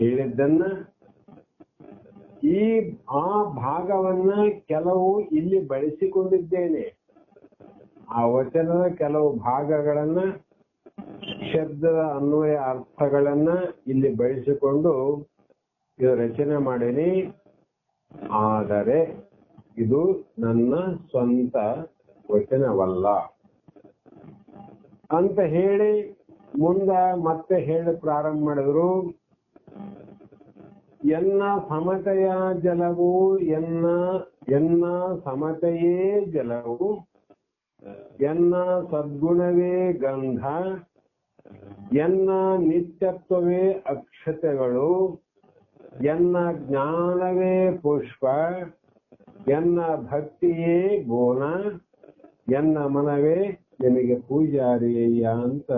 ಹೇಳಿದ್ದನ್ನ ಆ ಭಾಗವನ್ನ ಕೆಲವು ಇಲ್ಲಿ ಬಳಸಿಕೊಂಡಿದ್ದೇನೆ. ಆ ವಚನದ ಕೆಲವು ಭಾಗಗಳನ್ನ, ಶಬ್ದದ ಅನ್ವಯ ಅರ್ಥಗಳನ್ನ ಇಲ್ಲಿ ಬಳಸಿಕೊಂಡು ಇದು ರಚನೆ ಮಾಡೀನಿ. ಆದರೆ ಇದು ನನ್ನ ಸ್ವಂತ ವಚನವಲ್ಲ ಅಂತ ಹೇಳಿ ಮುಂದ ಮತ್ತೆ ಹೇಳಿ ಪ್ರಾರಂಭ ಮಾಡಿದ್ರು. ಎನ್ನ ಸಮತೆಯ ಜಲವು, ಎನ್ನ ಸಮತೆಯೇ ಜಲವು, ಎನ್ನ ಸದ್ಗುಣವೇ ಗಂಧ, ಎನ್ನ ನಿತ್ಯತ್ವವೇ ಅಕ್ಷತೆಗಳು, ಎನ್ನ ಜ್ಞಾನವೇ ಪುಷ್ಪ, ಎನ್ನ ಭಕ್ತಿಯೇ ಗೋನ, ಎನ್ನ ಮನವೇ ನಿನಗೆ ಪೂಜಾರಿಯ್ಯ ಅಂತ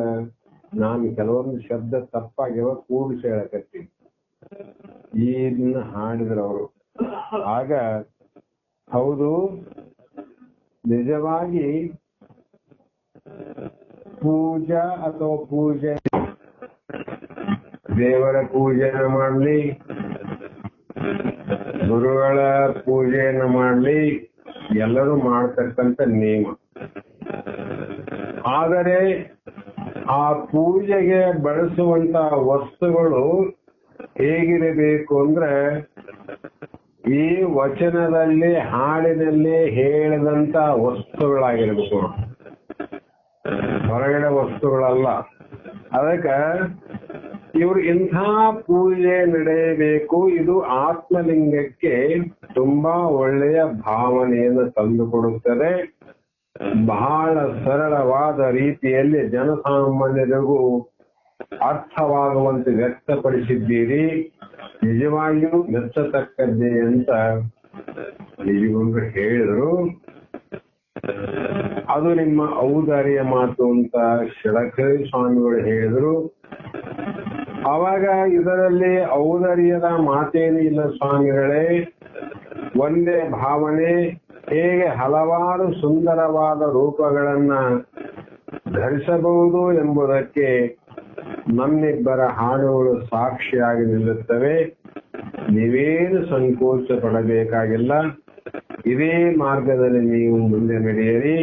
ನಾನು ಕೆಲವೊಂದು ಶಬ್ದ ತಪ್ಪಾಗಿವ ಕೂಡಿಸಿ ಹೇಳಕತ್ತೀನಿ. ಇದನ್ನ ಹಾಡಿದ್ರವರು. ಆಗ ಹೌದು, ನಿಜವಾಗಿ ಪೂಜಾ ಅಥವಾ ಪೂಜೆ, ದೇವರ ಪೂಜೆಯನ್ನು ಮಾಡಲಿ, ಗುರುಗಳ ಪೂಜೆಯನ್ನು ಮಾಡಲಿ, ಎಲ್ಲರೂ ಮಾಡತಕ್ಕಂತ ನಿಯಮ. ಆದರೆ ಆ ಪೂಜೆಗೆ ಬಳಸುವಂತ ವಸ್ತುಗಳು ಹೇಗಿರಬೇಕು ಅಂದ್ರೆ ಈ ವಚನದಲ್ಲಿ ಹಾಡಿನಲ್ಲಿ ಹೇಳಿದಂತ ವಸ್ತುಗಳಾಗಿರ್ಬೇಕು, ಹೊರಗಡೆ ವಸ್ತುಗಳಲ್ಲ. ಅದಕ್ಕೆ ಇವರು ಇಂಥ ಪೂಜೆ ನಡೆಯಬೇಕು. ಇದು ಆತ್ಮಲಿಂಗಕ್ಕೆ ತುಂಬಾ ಒಳ್ಳೆಯ ಭಾವನೆಯನ್ನು ತಂದುಕೊಡುತ್ತದೆ. ಬಹಳ ಸರಳವಾದ ರೀತಿಯಲ್ಲಿ ಜನಸಾಮಾನ್ಯರಿಗೂ ಅರ್ಥವಾಗುವಂತೆ ವ್ಯಕ್ತಪಡಿಸಿದ್ದೀರಿ. ನಿಜವಾಗಿಯೂ ಮೆಚ್ಚತಕ್ಕದ್ದೇ ಅಂತ ನಿಜಗೊಂಡು ಹೇಳಿದ್ರು. ಅದು ನಿಮ್ಮ ಔದಾರ್ಯ ಮಾತು ಅಂತ ಷಡಕ್ಷರಿ ಸ್ವಾಮಿಗಳು ಹೇಳಿದ್ರು. ಅವಾಗ ಇದರಲ್ಲಿ ಔದಾರ್ಯದ ಮಾತೇನು ಇಲ್ಲ ಸ್ವಾಮಿಗಳೇ, ಒಂದೇ ಭಾವನೆ ಹೇಗೆ ಹಲವಾರು ಸುಂದರವಾದ ರೂಪಗಳನ್ನ ಧರಿಸಬಹುದು ಎಂಬುದಕ್ಕೆ ನಮ್ಮಿಬ್ಬರ ಹಾಡುಗಳು ಸಾಕ್ಷಿಯಾಗಿ ನಿಲ್ಲುತ್ತವೆ. ನೀವೇನು ಸಂಕೋಚ ಪಡಬೇಕಾಗಿಲ್ಲ. ಇದೇ ಮಾರ್ಗದಲ್ಲಿ ನೀವು ಮುಂದೆ ನಡೆಯಿರಿ.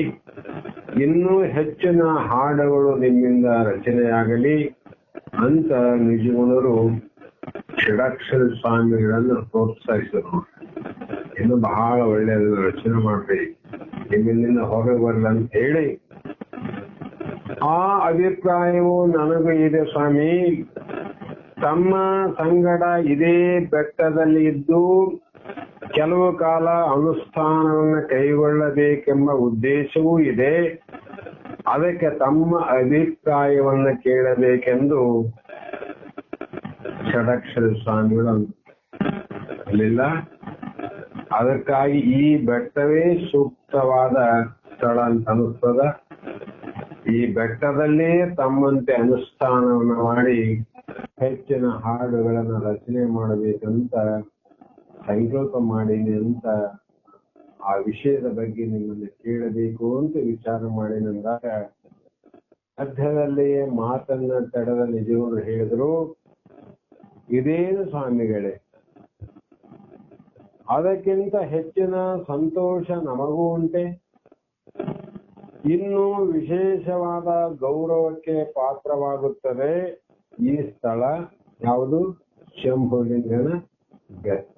ಇನ್ನೂ ಹೆಚ್ಚಿನ ಹಾಡುಗಳು ನಿಮ್ಮಿಂದ ರಚನೆಯಾಗಲಿ ಅಂತ ನಿಜಗುಣರು ಷಡಕ್ಷರ ಸ್ವಾಮಿಗಳನ್ನು ಪ್ರೋತ್ಸಾಹಿಸಿದರು. ಇನ್ನು ಬಹಳ ಒಳ್ಳೆಯದು ರಚನೆ ಮಾಡ್ರಿ, ನಿಮ್ಮಿಂದ ಹೊರಗೆ ಬರಲ್ಲ ಅಂತ ಹೇಳಿ ಆ ಅಭಿಪ್ರಾಯವು ನನಗೂ ಇದೆ ಸ್ವಾಮಿ. ತಮ್ಮ ಸಂಗಡ ಇದೇ ಬೆಟ್ಟದಲ್ಲಿ ಇದ್ದು ಕೆಲವು ಕಾಲ ಅನುಷ್ಠಾನವನ್ನು ಕೈಗೊಳ್ಳಬೇಕೆಂಬ ಉದ್ದೇಶವೂ ಇದೆ. ಅದಕ್ಕೆ ತಮ್ಮ ಅಭಿಪ್ರಾಯವನ್ನು ಕೇಳಬೇಕೆಂದು ಷಡಕ್ಷರ ಸ್ವಾಮಿಗಳು ಅಲ್ಲಿಲ್ಲ. ಅದಕ್ಕಾಗಿ ಈ ಬೆಟ್ಟವೇ ಸೂಕ್ತವಾದ ಸ್ಥಳ ಅಂತ ಅನಿಸ್ತದ. ಈ ಬೆಟ್ಟದಲ್ಲೇ ತಮ್ಮಂತೆ ಅನುಷ್ಠಾನವನ್ನು ಮಾಡಿ ಹೆಚ್ಚಿನ ಹಾಡುಗಳನ್ನು ರಚನೆ ಮಾಡಬೇಕಂತ ಸಂಕಲ್ಪ ಮಾಡೀನಿ ಅಂತ ಆ ವಿಷಯದ ಬಗ್ಗೆ ನಿಮ್ಮನ್ನು ಕೇಳಬೇಕು ಅಂತ ವಿಚಾರ ಮಾಡಿನಂದಾಗ ಮಧ್ಯದಲ್ಲಿಯೇ ಮಾತನ್ನ ತಡೆದ ನಿಜವರು ಹೇಳಿದ್ರು, ಇದೇನು ಸ್ವಾಮಿಗಳೇ, ಅದಕ್ಕಿಂತ ಹೆಚ್ಚಿನ ಸಂತೋಷ ನಮಗೂ ಉಂಟೆ. ಇನ್ನು ವಿಶೇಷವಾದ ಗೌರವಕ್ಕೆ ಪಾತ್ರವಾಗುತ್ತದೆ ಈ ಸ್ಥಳ. ಯಾವುದು? ಶಂಭುಲಿಂಗನ ಬೆಟ್ಟ.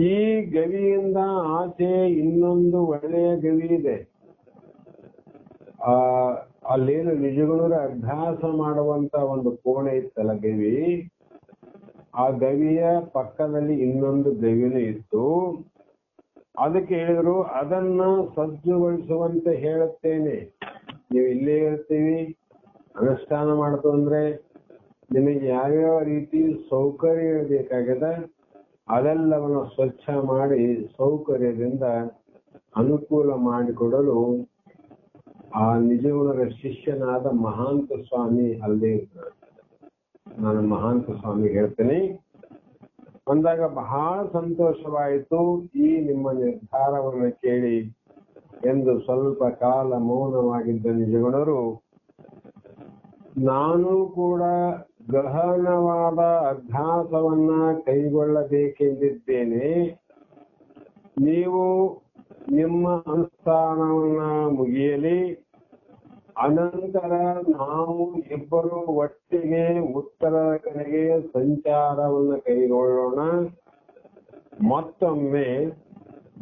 ಈ ಗವಿಯಿಂದ ಆಚೆ ಇನ್ನೊಂದು ಒಳ್ಳೆಯ ಗವಿ ಇದೆ. ಅಲ್ಲೇನು ನಿಜಗುಣರ ಅಭ್ಯಾಸ ಮಾಡುವಂತ ಒಂದು ಕೋಣೆ ಇತ್ತಲ್ಲ ಗವಿ, ಆ ಗವಿಯ ಪಕ್ಕದಲ್ಲಿ ಇನ್ನೊಂದು ಗವಿನೂ ಇತ್ತು. ಅದಕ್ಕೆ ಹೇಳಿದ್ರು, ಅದನ್ನ ಸಜ್ಜುಗೊಳಿಸುವಂತೆ ಹೇಳುತ್ತೇನೆ. ನೀವು ಇಲ್ಲೇ ಇರ್ತೀವಿ, ಅನುಷ್ಠಾನ ಮಾಡ್ತು ಅಂದ್ರೆ ನಿಮಗೆ ಯಾವ್ಯಾವ ರೀತಿ ಸೌಕರ್ಯ ಬೇಕಾಗಿದೆ ಅದೆಲ್ಲವನ್ನು ಸ್ವಚ್ಛ ಮಾಡಿ ಸೌಕರ್ಯದಿಂದ ಅನುಕೂಲ ಮಾಡಿಕೊಡಲು ಆ ನಿಜಗುಣರ ಶಿಷ್ಯನಾದ ಮಹಾಂತ ಸ್ವಾಮಿ ಅಲ್ಲೇ ಇರ್ತಾರೆ. ನಾನು ಮಹಾಂತ ಸ್ವಾಮಿ ಹೇಳ್ತೇನೆ ಅಂದಾಗ ಬಹಳ ಸಂತೋಷವಾಯಿತು ಈ ನಿಮ್ಮ ನಿರ್ಧಾರವನ್ನು ಕೇಳಿ ಎಂದು ಸ್ವಲ್ಪ ಕಾಲ ಮೌನವಾಗಿದ್ದ ನಿಜಗುಣರು, ನಾನು ಕೂಡ ಗಹನವಾದ ಅಭ್ಯಾಸವನ್ನ ಕೈಗೊಳ್ಳಬೇಕೆಂದಿದ್ದೇನೆ. ನೀವು ನಿಮ್ಮ ಅನುಷ್ಠಾನವನ್ನ ಮುಗಿಯಲಿ, ಅನಂತರ ನಾವು ಇಬ್ಬರು ಒಟ್ಟಿಗೆ ಉತ್ತರದ ಕಡೆಗೆ ಸಂಚಾರವನ್ನು ಕೈಗೊಳ್ಳೋಣ. ಮತ್ತೊಮ್ಮೆ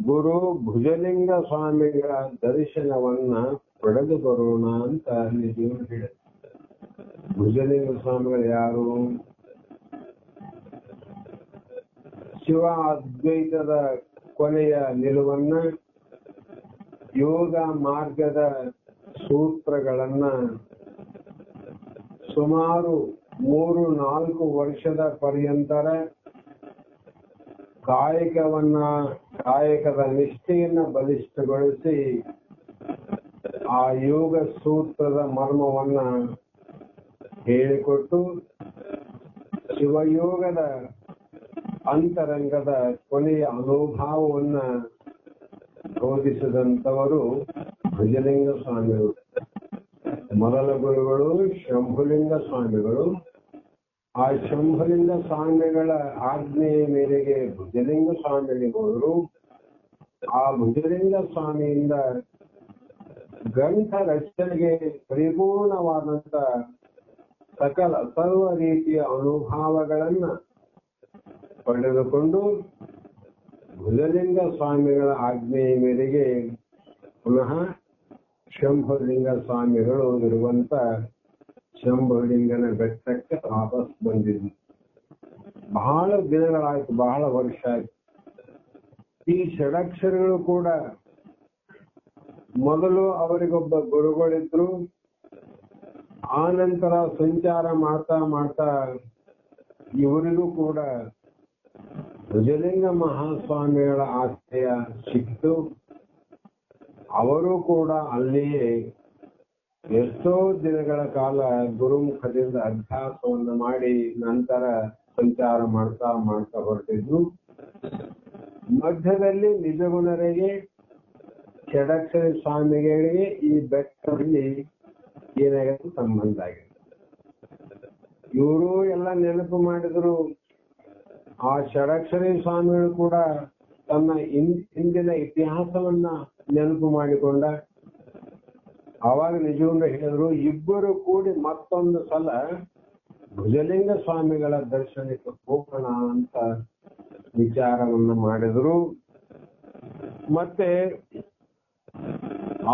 ಗುರು ಭುಜಲಿಂಗ ಸ್ವಾಮಿಗಳ ದರ್ಶನವನ್ನ ಪಡೆದು ಬರೋಣ ಅಂತ ನಿಜವರು ಹೇಳಿದರು. ಭುಜಲಿಂಗ ಸ್ವಾಮಿಗಳು ಯಾರು? ಶಿವ ಅದ್ವೈತದ ಕೊನೆಯ ನಿಲುವನ್ನ, ಯೋಗ ಮಾರ್ಗದ ಸೂತ್ರಗಳನ್ನ ಸುಮಾರು 3-4 ವರ್ಷದ ಪರ್ಯಂತರ ಕಾಯಕದ ನಿಷ್ಠೆಯನ್ನ ಬಲಿಷ್ಠಗೊಳಿಸಿ ಆ ಯೋಗ ಸೂತ್ರದ ಮರ್ಮವನ್ನ ಹೇಳಿಕೊಟ್ಟು ಶಿವಯೋಗದ ಅಂತರಂಗದ ಕೊನೆಯ ಅನುಭವವನ್ನ ಬೋಧಿಸಿದಂತವರು ಭುಜಲಿಂಗ ಸ್ವಾಮಿಗಳು. ಮೊದಲ ಗುರುಗಳು ಶಂಭುಲಿಂಗ ಸ್ವಾಮಿಗಳು. ಆ ಶಂಭುಲಿಂಗ ಸ್ವಾಮಿಗಳ ಆಜ್ಞೆಯ ಮೇರೆಗೆ ಭುಜಲಿಂಗ ಸ್ವಾಮಿಗಳಿಗೆ ಹೋದರು. ಆ ಭುಜಲಿಂಗ ಸ್ವಾಮಿಯಿಂದ ಗ್ರಂಥ ರಚನೆಗೆ ಪರಿಪೂರ್ಣವಾದಂತ ಸರ್ವ ರೀತಿಯ ಅನುಭವಗಳನ್ನ ಪಡೆದುಕೊಂಡು ಭುಜಲಿಂಗ ಸ್ವಾಮಿಗಳ ಆಜ್ಞೆಯ ಮೇರೆಗೆ ಪುನಃ ಶಂಭುಲಿಂಗ ಸ್ವಾಮಿಗಳು ಇರುವಂತ ಶಂಭುಲಿಂಗನ ಬೆಟ್ಟಕ್ಕೆ ವಾಪಸ್ ಬಂದಿದ್ವಿ. ಬಹಳ ದಿನಗಳಾಯ್ತು, ಬಹಳ ವರ್ಷ ಆಯ್ತು. ಈ ಷಡಕ್ಷರಗಳು ಕೂಡ ಮೊದಲು ಅವರಿಗೊಬ್ಬ ಗುರುಗಳಿದ್ರು. ಆ ನಂತರ ಸಂಚಾರ ಮಾಡ್ತಾ ಮಾಡ್ತಾ ಇವರಿಗೂ ಕೂಡ ಭುಜಲಿಂಗ ಮಹಾಸ್ವಾಮಿಗಳ ಆಶ್ರಯ ಸಿಕ್ತು. ಅವರು ಕೂಡ ಅಲ್ಲಿಯೇ ಎಷ್ಟೋ ದಿನಗಳ ಕಾಲ ಗುರುಮುಖದಿಂದ ಅಭ್ಯಾಸವನ್ನು ಮಾಡಿ ನಂತರ ಸಂಚಾರ ಮಾಡ್ತಾ ಮಾಡ್ತಾ ಹೊರಟಿದ್ರು. ಮಧ್ಯದಲ್ಲಿ ನಿಜಗುಣರಿಗೆ ಷಡಕ್ಷರಿ ಸ್ವಾಮಿಗಳಿಗೆ ಈ ಬೆಟ್ಟದಲ್ಲಿ ಏನಾಗಿದೆ ಸಂಬಂಧ ಆಗಿದೆ. ಇವರು ಎಲ್ಲ ನೆನಪು ಮಾಡಿದ್ರು. ಆ ಷಡಕ್ಷರಿ ಸ್ವಾಮಿಗಳು ಕೂಡ ತನ್ನ ಹಿಂದಿನ ಇತಿಹಾಸವನ್ನ ನೆನಪು ಮಾಡಿಕೊಂಡ. ಆವಾಗ ನಿಜಗುಣ ಹೇಳಿದ್ರು, ಇಬ್ಬರು ಕೂಡಿ ಮತ್ತೊಂದು ಸಲ ಭುಜಲಿಂಗ ಸ್ವಾಮಿಗಳ ದರ್ಶನಕ್ಕೆ ಹೋಗೋಣ ಅಂತ ವಿಚಾರವನ್ನ ಮಾಡಿದ್ರು. ಮತ್ತೆ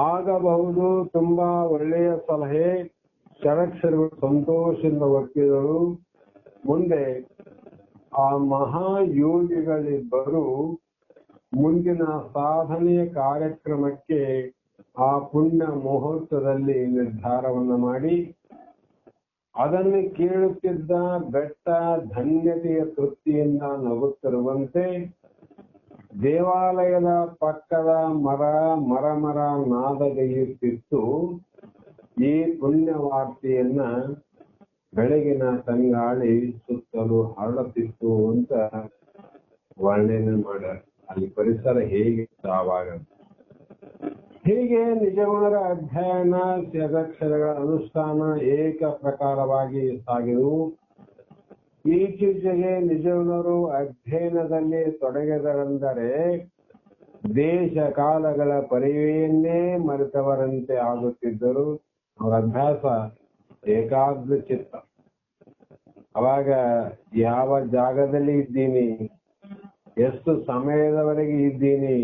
ಆಗಬಹುದು, ತುಂಬಾ ಒಳ್ಳೆಯ ಸಲಹೆ. ಷಡಕ್ಷರಗಳು ಸಂತೋಷದಿಂದ ಒಪ್ಪಿದರು. ಮುಂದೆ ಆ ಮಹಾಯೋಗಿಗಳಿಬ್ಬರು ಮುಂದಿನ ಸಾಧನೆಯ ಕಾರ್ಯಕ್ರಮಕ್ಕೆ ಆ ಪುಣ್ಯ ಮುಹೂರ್ತದಲ್ಲಿ ನಿರ್ಧಾರವನ್ನ ಮಾಡಿ, ಅದನ್ನು ಕೇಳುತ್ತಿದ್ದ ಬೆಟ್ಟ ಧನ್ಯತೆಯ ತೃಪ್ತಿಯಿಂದ ನಗುತ್ತಿರುವಂತೆ ದೇವಾಲಯದ ಪಕ್ಕದ ಮರ ನಾದಗೈಯುತ್ತಿತ್ತು. ಈ ಪುಣ್ಯ ವಾರ್ತೆಯನ್ನ ಬೆಳಗಿನ ತಂಗಾಳಿ ಸುತ್ತಲೂ ಹರಡುತ್ತಿತ್ತು ಅಂತ ವರ್ಣನೆ ಮಾಡ್ಯಾರ. ಅಲ್ಲಿ ಪರಿಸರ ಹೇಗಿತ್ತು ಆವಾಗ. ಹೀಗೆ ನಿಜಗುಣರ ಅಧ್ಯಯನ, ಷಡಕ್ಷರಗಳ ಅನುಷ್ಠಾನ ಏಕ ಪ್ರಕಾರವಾಗಿ ಸಾಗಿದವು. ಈಚೀಚೆಗೆ ನಿಜಗುಣರು ಅಧ್ಯಯನದಲ್ಲಿ ತೊಡಗಿದರೆಂದರೆ ದೇಶ ಕಾಲಗಳ ಪರಿವೆಯನ್ನೇ ಮರೆತವರಂತೆ ಆಗುತ್ತಿದ್ದರು. ಅವರ ಅಭ್ಯಾಸ ಏಕಾಗ್ರ ಚಿತ್ತ. ಅವಾಗ ಯಾವ ಜಾಗದಲ್ಲಿ ಇದ್ದೀನಿ, ಎಷ್ಟು ಸಮಯದವರೆಗೆ ಇದ್ದೀನಿ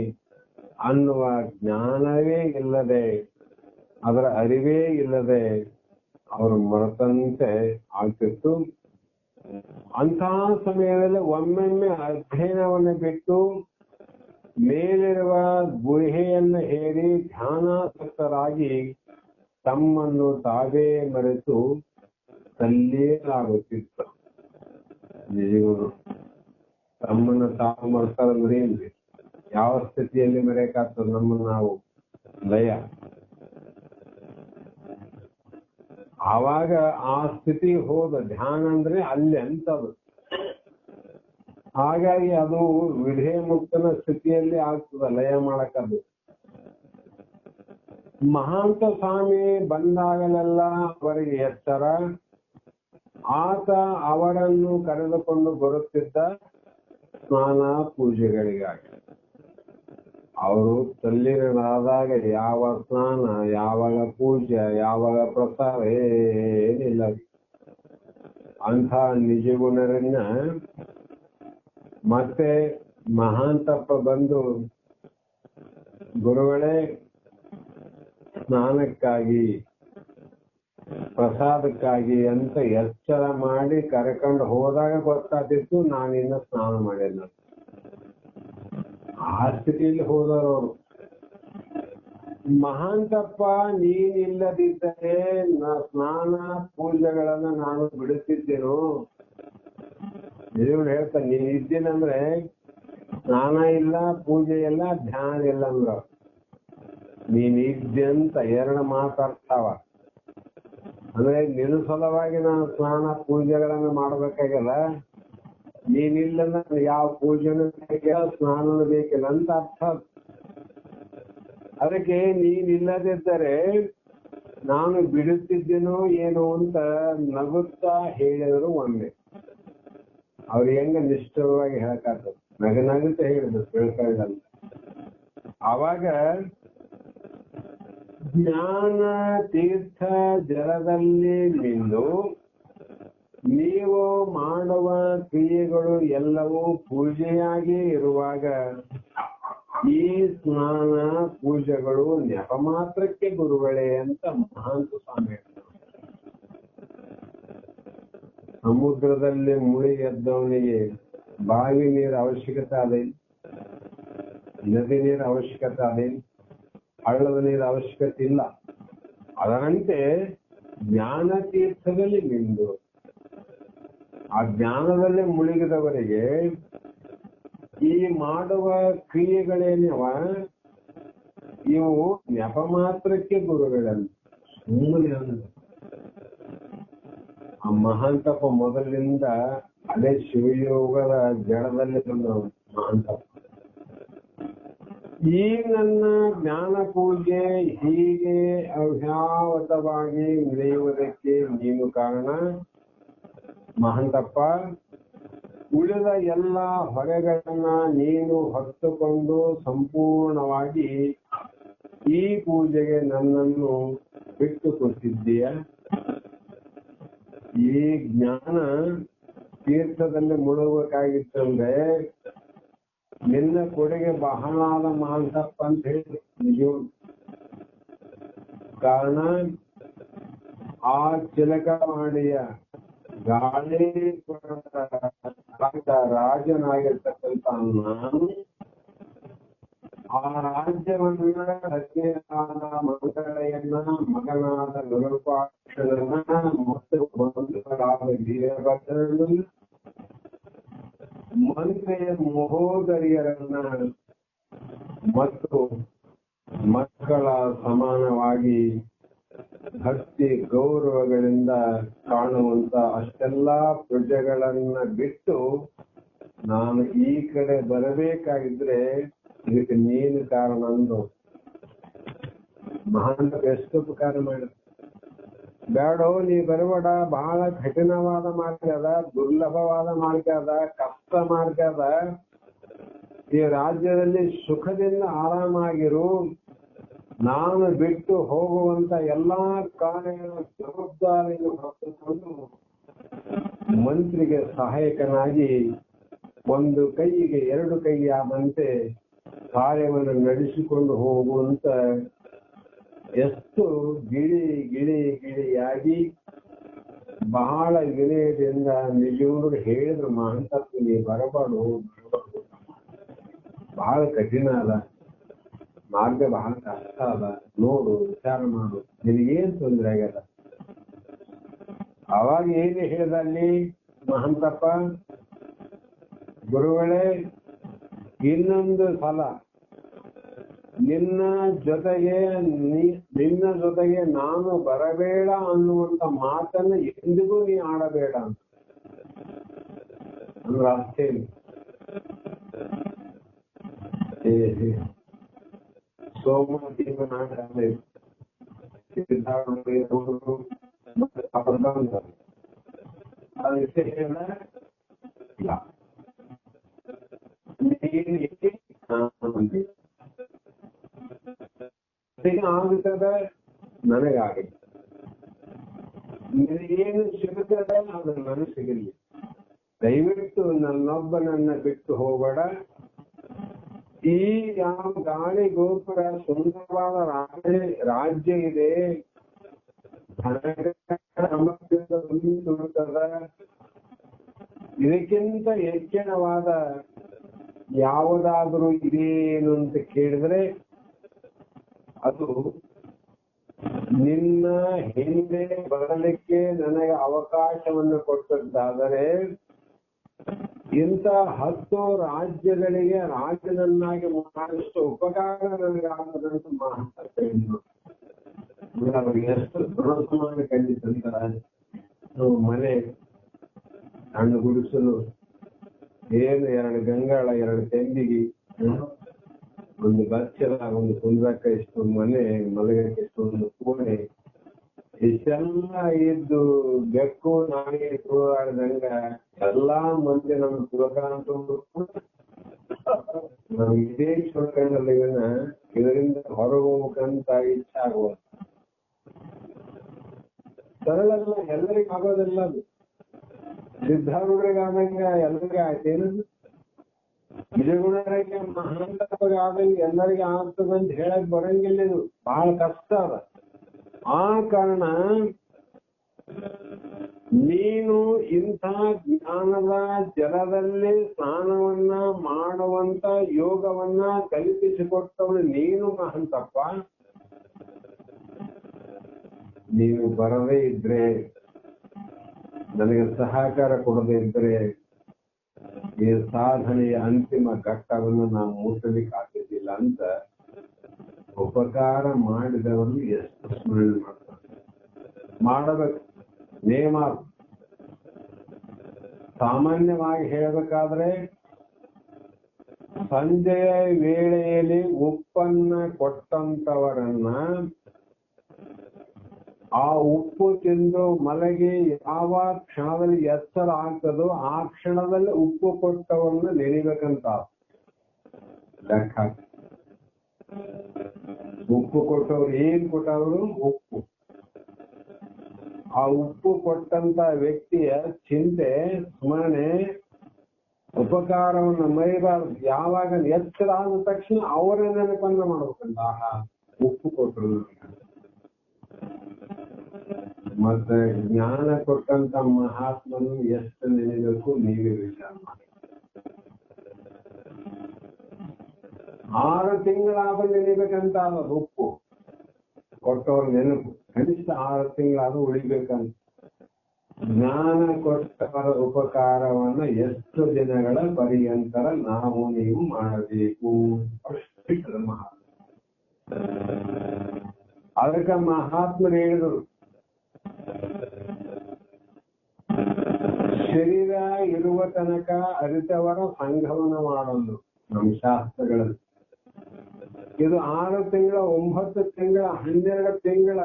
ಅನ್ನುವ ಜ್ಞಾನವೇ ಇಲ್ಲದೆ, ಅದರ ಅರಿವೇ ಇಲ್ಲದೆ ಅವರು ಮರೆತಂತೆ ಆಗ್ತಿತ್ತು. ಅಂತಹ ಸಮಯದಲ್ಲಿ ಒಮ್ಮೊಮ್ಮೆ ಅಧ್ಯಯನವನ್ನು ಬಿಟ್ಟು ಮೇಲಿರುವ ಗುಹೆಯನ್ನು ಹೇರಿ ಧ್ಯಾನಾಸಕ್ತರಾಗಿ ತಮ್ಮನ್ನು ತಾವೇ ಮರೆತು ತಲ್ಲೇಲಾಗುತ್ತಿತ್ತು. ನಿಜಗಳು ತಮ್ಮನ್ನು ತಾವು ಮರೆತಾರಂದ್ರೆ ಏನ್ರಿ? ಯಾವ ಸ್ಥಿತಿಯಲ್ಲಿ ಮರೆಯಕ್ಕಾಗ್ತದೆ ನಮ್ಮನ್ನು ನಾವು? ಲಯ. ಆವಾಗ ಆ ಸ್ಥಿತಿ ಹೋದ. ಧ್ಯಾನ ಅಂದ್ರೆ ಅಲ್ಲಿ ಅಂತದು. ಹಾಗಾಗಿ ಅದು ವಿಧೇಯ ಮುಕ್ತನ ಸ್ಥಿತಿಯಲ್ಲಿ ಆಗ್ತದ ಲಯ ಮಾಡಕ್ಕದು. ಮಹಾಂತ ಸ್ವಾಮಿ ಬಂದಾಗಲೆಲ್ಲ ಅವರಿಗೆ ಎಚ್ಚರ. ಆತ ಅವರನ್ನು ಕರೆದುಕೊಂಡು ಬರುತ್ತಿದ್ದ ಸ್ನಾನ ಪೂಜೆಗಳಿಗಾಗಿ. ಅವರು ತಲ್ಲೀನರಾದಾಗ ಯಾವ ಸ್ನಾನ, ಯಾವಾಗ ಪೂಜೆ, ಯಾವಾಗ ಪ್ರಸಾದ ಏನಿಲ್ಲ. ಅಂಥ ನಿಜಗುಣರನ್ನ ಮತ್ತೆ ಮಹಾಂತಪ್ಪ ಬಂದು, ಗುರುಗಳೇ ಸ್ನಾನಕ್ಕಾಗಿ ಪ್ರಸಾದಕ್ಕಾಗಿ ಅಂತ ಎಚ್ಚರ ಮಾಡಿ ಕರ್ಕೊಂಡು ಹೋದಾಗ ಗೊತ್ತಾಗ್ತಿತ್ತು ನಾನಿನ್ನ ಸ್ನಾನ ಮಾಡಿಲ್ಲ. ಆ ಸ್ಥಿತಿಯಲ್ಲಿ ಹೋದವರು. ಮಹಾಂತಪ್ಪ ನೀನಿಲ್ಲದಿದ್ದರೆ ಸ್ನಾನ ಪೂಜೆಗಳನ್ನ ನಾನು ಬಿಡುತ್ತಿದ್ದೇನು? ದೇವ್ರು ಹೇಳ್ತಾನೆ, ನೀನ್ ಇದ್ದೀನಂದ್ರೆ ಸ್ನಾನ ಇಲ್ಲ, ಪೂಜೆ ಇಲ್ಲ, ಧ್ಯಾನ ಇಲ್ಲ ಅಂದ್ರ ನೀನ್ ಇದ್ದೆ ಅಂತ ಎರಡು ಮಾತಾಡ್ತಾವ. ಅಂದ್ರೆ ನಿನ್ನ ಸಲುವಾಗಿ ನಾನು ಸ್ನಾನ ಪೂಜೆಗಳನ್ನ ಮಾಡ್ಬೇಕಾಗಲ್ಲ. ನೀನಿಲ್ಲ ಯಾವ ಪೂಜೆನೂ ಬೇಕಿಲ್ಲ, ಸ್ನಾನನೂ ಬೇಕಿಲ್ಲ ಅಂತ ಅರ್ಥ. ಅದಕ್ಕೆ ನೀನಿಲ್ಲದಿದ್ದರೆ ನಾನು ಬಿಡುತ್ತಿದ್ದೇನೋ ಏನೋ ಅಂತ ನಗುತ್ತಾ ಹೇಳಿದ್ರು ಒಮ್ಮೆ. ಅವ್ರು ಹೆಂಗ ನಿಷ್ಠವಾಗಿ ಹೇಳಕ್ಕಾಗ್ತದೆ? ನಗನಗುತ್ತಾ ಹೇಳಿದ್ರು, ತಿಳ್ಕೊಳ್ಳಲ್ಲ. ಆವಾಗ ಜ್ಞಾನ ತೀರ್ಥ ಜಲದಲ್ಲಿ ಮಿಂದು ನೀವು ಮಾಡುವ ಕ್ರಿಯೆಗಳು ಎಲ್ಲವೂ ಪೂಜೆಯಾಗಿ ಇರುವಾಗ ಈ ಸ್ನಾನ ಪೂಜೆಗಳು ನೆಪ ಮಾತ್ರಕ್ಕೆ ಗುರುಗಳೇ ಅಂತ ಮಹಾಂತ ಸ್ವಾಮಿ ಹೇಳ್ತಾರೆ. ಸಮುದ್ರದಲ್ಲಿ ಮುಳುಗಿ ಎದ್ದವನಿಗೆ ಬಾವಿ ನೀರು ಅವಶ್ಯಕತೆ ಅದೇನು, ನದಿ ನೀರು ಅವಶ್ಯಕತೆ ಅದೇನು, ಹಳ್ಳದ ನೀರು ಅವಶ್ಯಕತೆ ಇಲ್ಲ. ಅದರಂತೆ ಜ್ಞಾನ ತೀರ್ಥದಲ್ಲಿ ನಿಂದು ಆ ಜ್ಞಾನದಲ್ಲಿ ಮುಳುಗಿದವರಿಗೆ ಈ ಮಾಡುವ ಕ್ರಿಯೆಗಳೇನವ ಇವು ನೆಪ ಮಾತ್ರಕ್ಕೆ ಗುರುಗಳಲ್ಲಿ. ಸುಮ್ಮನೆ ಆ ಮಹಾಂತಪ್ಪ ಮೊದಲಿನಿಂದ ಅದೇ ಶಿವಯೋಗದ ಜಡದಲ್ಲಿ ಬಂದವನು ಮಹಾಂತಪ್ಪ. ಈ ನನ್ನ ಜ್ಞಾನ ಪೂಜೆ ಹೀಗೆ ಅವ್ಯಾವತವಾಗಿ ನಡೆಯುವುದಕ್ಕೆ ನೀನು ಕಾರಣ ಮಹಾಂತಪ್ಪ. ಉಳಿದ ಎಲ್ಲ ಹೊರೆಗಳನ್ನ ನೀನು ಹೊತ್ತುಕೊಂಡು ಸಂಪೂರ್ಣವಾಗಿ ಈ ಪೂಜೆಗೆ ನನ್ನನ್ನು ಬಿಟ್ಟು ಕೊಟ್ಟಿದ್ದೀಯ. ಈ ಜ್ಞಾನ ತೀರ್ಥದಲ್ಲಿ ಮುಳುಗಬೇಕಾಗಿತ್ತಂದ್ರೆ ನಿನ್ನ ಕೊಡುಗೆ ಬಹಳಾದ ಮಹಾಂತಪ್ಪ ಅಂತ ಹೇಳಿ ನಿಜ. ಕಾರಣ ಆ ಚಿಲಕವಾಡಿಯ ಗಾಳಿ ರಾಜನಾಗಿರ್ತಕ್ಕಂಥ ನಾನು ಆ ರಾಜ್ಯವನ್ನ ರಚನೆಯಾದ ಮಂಗಳಯ್ಯನ ಮಗನಾದ ವಿರೂಪಾಕ್ಷರನ್ನ ಮತ್ತು ಬಂಧುಗಳಾದ ವೀರಭದ್ರನ ಮಂತ್ರಿಯ ಮಹೋದರಿಯರನ್ನ ಮತ್ತು ಮಕ್ಕಳ ಸಮಾನವಾಗಿ ಭಕ್ತಿ ಗೌರವಗಳಿಂದ ಕಾಣುವಂತ ಅಷ್ಟೆಲ್ಲಾ ಪ್ರಜೆಗಳನ್ನ ಬಿಟ್ಟು ನಾನು ಈ ಕಡೆ ಬರಬೇಕಾಗಿದ್ರೆ ಇದಕ್ಕೆ ನೀನು ಕಾರಣ ಅಂದು ಮಹಾನ್ ಎಷ್ಟು ಉಪಕಾರ ಮಾಡ. ಬೇಡೋ ನೀ ಬರಬೇಡ, ಬಹಳ ಕಠಿಣವಾದ ಮಾರ್ಗ ಅದ, ದುರ್ಲಭವಾದ ಮಾರ್ಗ ಅದ, ಕಷ್ಟ ಮಾರ್ಗ ಅದ. ಈ ರಾಜ್ಯದಲ್ಲಿ ಸುಖದಿಂದ ಆರಾಮಾಗಿರು. ನಾನು ಬಿಟ್ಟು ಹೋಗುವಂತ ಎಲ್ಲಾ ಕಾರ್ಯಗಳ ಜವಾಬ್ದಾರಿಯನ್ನು ಹೊತ್ತುಕೊಂಡು ಮಂತ್ರಿಗೆ ಸಹಾಯಕನಾಗಿ ಒಂದು ಕೈಗೆ ಎರಡು ಕೈ ಆದಂತೆ ಕಾರ್ಯವನ್ನು ನಡೆಸಿಕೊಂಡು ಹೋಗುವಂತ ಎಷ್ಟು ಗಿಳಿಯಾಗಿ ಬಹಳ ವಿನಯದಿಂದ ನಿಜವರು ಹೇಳಿದ್ರು ಮಹಾಂತಪ್ಪ ನೀ ಬರಬಾಡು, ಬಹಳ ಕಠಿಣ ಅದ ಮಾರ್ಗ, ಬಹಳ ಕಷ್ಟ ಅದ, ನೋಡು ವಿಚಾರ ಮಾಡು, ನಿನಗೇನ್ ತೊಂದರೆ ಆಗ್ಯದ. ಅವಾಗ ಏನು ಹೇಳಿದ ಅಲ್ಲಿ ಮಹಾಂತಪ್ಪ, ಗುರುಗಳೇ ಇನ್ನೊಂದು ಸಲ ನಿನ್ನ ಜೊತೆಗೆ ನಾನು ಬರಬೇಡ ಅನ್ನುವಂತ ಮಾತನ್ನ ಎಂದಿಗೂ ನೀ ಆಡಬೇಡ ಅಂತ ಅಂದ್ರೆ ಅಷ್ಟೇನು. ಸೋಮನಾಥ ಆಗುತ್ತದ ನನಗಾಗಿ, ನಿನಗೇನು ಸಿಗುತ್ತದ ಅದು ನನಗೆ ಸಿಗಲಿ. ದಯವಿಟ್ಟು ನನ್ನೊಬ್ಬನನ್ನ ಬಿಟ್ಟು ಹೋಗಬೇಡ. ಈ ಯಾವ ಗಾಳಿ ಗೋಪುರ ಸುಂದರವಾದ ರಾಜ್ಯ ಇದೆ, ಇದಕ್ಕಿಂತ ಹೆಚ್ಚಿನವಾದ ಯಾವುದಾದ್ರೂ ಇದೇನು ಅಂತ ಕೇಳಿದ್ರೆ ಅದು ನಿನ್ನ ಹಿಂದೆ ಬರಲಿಕ್ಕೆ ನನಗೆ ಅವಕಾಶವನ್ನು ಕೊಟ್ಟದ್ದಾದರೆ ಇಂಥ 10 ರಾಜ್ಯಗಳಿಗೆ ರಾಜ್ಯದನ್ನಾಗಿ ಮಾಡುವಷ್ಟು ಉಪಕಾರ ನನಗಾಗದಂತ ಮಾತಾಡ್ತೇನೆ. ಅವ್ರಿಗೆ ಎಷ್ಟು ದೃಢಸಮಾನ ಖಂಡಿತ ಮನೆ ಸಣ್ಣ ಗುಡಿಸಲು, ಏನು 2 ಗಂಗಾಳ, 2 ತೆಂಬಿಗಿ, ಒಂದು ಬಚ್ಚಲ, ಒಂದು ಕುಂದಕ, ಇಷ್ಟೊಂದು ಮನೆ, ಮಲಗಕ್ಕೆ ಇಷ್ಟೊಂದು ಕೋಣೆ, ಇಷ್ಟೆಲ್ಲ ಇದ್ದು ಬೆಕ್ಕು ನಾಯಿ ಕೂಡಾಡ್ದಂಗ ಎಲ್ಲಾ ಮಂದಿ ನಮ್ಗೆ ಸುರಕಾಂತ ನಮ್ಗೆ ಇದೇ ಸುರಕಂಡಲ್ಲಿ ಇದರಿಂದ ಹೊರಗೋಗ್ಬೇಕಂತ ಇಚ್ಛೆ ಆಗುವ ಸರಳ ಎಲ್ಲರಿಗೂ ಆಗೋದಿಲ್ಲ ಅದು. ಸಿದ್ಧಾರೂಢರಿಗಾದಂಗ ಎಲ್ಲರಿಗೂ ಆಯ್ತೇನು? ನಿಜಗುಣರಿಗೆ ಮಹಾಂತಪಗಾದಂಗ ಎಲ್ಲರಿಗೆ ಆಗ್ತದಂತ ಹೇಳಕ್ ಬರಂಗಿಲ್ಲ. ಇದು ಬಹಳ ಕಷ್ಟ ಅದ. ಆ ಕಾರಣ ನೀನು ಇಂಥ ಜ್ಞಾನದ ಜಲದಲ್ಲಿ ಸ್ನಾನವನ್ನ ಮಾಡುವಂತ ಯೋಗವನ್ನ ಕಲ್ಪಿಸಿಕೊಟ್ಟವನು ನೀನು ಮಹಂತಪ್ಪ. ನೀನು ಬರದೇ ಇದ್ರೆ, ನನಗೆ ಸಹಕಾರ ಕೊಡದೇ ಇದ್ರೆ ಈ ಸಾಧನೆಯ ಅಂತಿಮ ಘಟ್ಟವನ್ನು ನಾವು ಮುಟ್ಟಲಿಕ್ಕೆ ಆಗ್ತಿದ್ದಿಲ್ಲ ಅಂತ ಉಪಕಾರ ಮಾಡಿದವನು ಎಷ್ಟು ಸ್ಮರಣೆ ಮಾಡ್ತಾರೆ. ಮಾಡಬೇಕು ನೇಮ. ಸಾಮಾನ್ಯವಾಗಿ ಹೇಳಬೇಕಾದ್ರೆ ಸಂಜೆಯ ವೇಳೆಯಲ್ಲಿ ಉಪ್ಪನ್ನ ಕೊಟ್ಟಂತವರನ್ನ ಆ ಉಪ್ಪು ತಿಂದು ಮಲಗಿ ಯಾವ ಕ್ಷಣದಲ್ಲಿ ಎಚ್ಚರ ಆಗ್ತದೋ ಆ ಕ್ಷಣದಲ್ಲಿ ಉಪ್ಪು ಕೊಟ್ಟವರನ್ನ ನೆನೆಬೇಕಂತ ಲೆಕ್ಕ. ಉಪ್ಪು ಕೊಟ್ಟವ್ರು ಏನ್ ಕೊಟ್ಟವರು? ಉಪ್ಪು. ಆ ಉಪ್ಪು ಕೊಟ್ಟಂತ ವ್ಯಕ್ತಿಯ ಚಿಂತೆ, ಸ್ಮರಣೆ, ಉಪಕಾರವನ್ನು ಮರಿಬಾರದು. ಯಾವಾಗ ಎಚ್ಚರ ಆದ ತಕ್ಷಣ ಅವರ ನೆನಪನ್ನ ಮಾಡ್ಬೇಕಂತ. ಆಹಾ, ಉಪ್ಪು ಕೊಟ್ಟರು. ಮತ್ತೆ ಜ್ಞಾನ ಕೊಟ್ಟಂತ ಮಹಾತ್ಮನು ಎಷ್ಟು ನೆನೆಬೇಕು ನೀವೇ ವಿಚಾರ ಮಾಡಿ. 6 ತಿಂಗಳಾದ ನೆನೆಬೇಕಂತ ಅದು ಉಪ್ಪು ಕೊಟ್ಟವ್ರ ನೆನಪು. ಕನಿಷ್ಠ 6 ತಿಂಗಳಾದ್ರೂ ಉಳಿಬೇಕಂತ. ಜ್ಞಾನ ಕೊಟ್ಟವರ ಉಪಕಾರವನ್ನ ಎಷ್ಟು ದಿನಗಳ ಪರ್ಯಂತರ ನಾವು ನೀವು ಮಾಡಬೇಕು. ಅಷ್ಟು ಮಹಾತ್ಮ. ಅದಕ್ಕೆ ಮಹಾತ್ಮರು ಹೇಳಿದರು, ಶರೀರ ಇರುವ ತನಕ ಅರಿತವರ ಸಂಘವನ ಮಾಡೋದು ನಮ್ಮ ಶಾಸ್ತ್ರಗಳಲ್ಲಿ. ಇದು 6 ತಿಂಗಳ, 9 ತಿಂಗಳ, 12 ತಿಂಗಳ,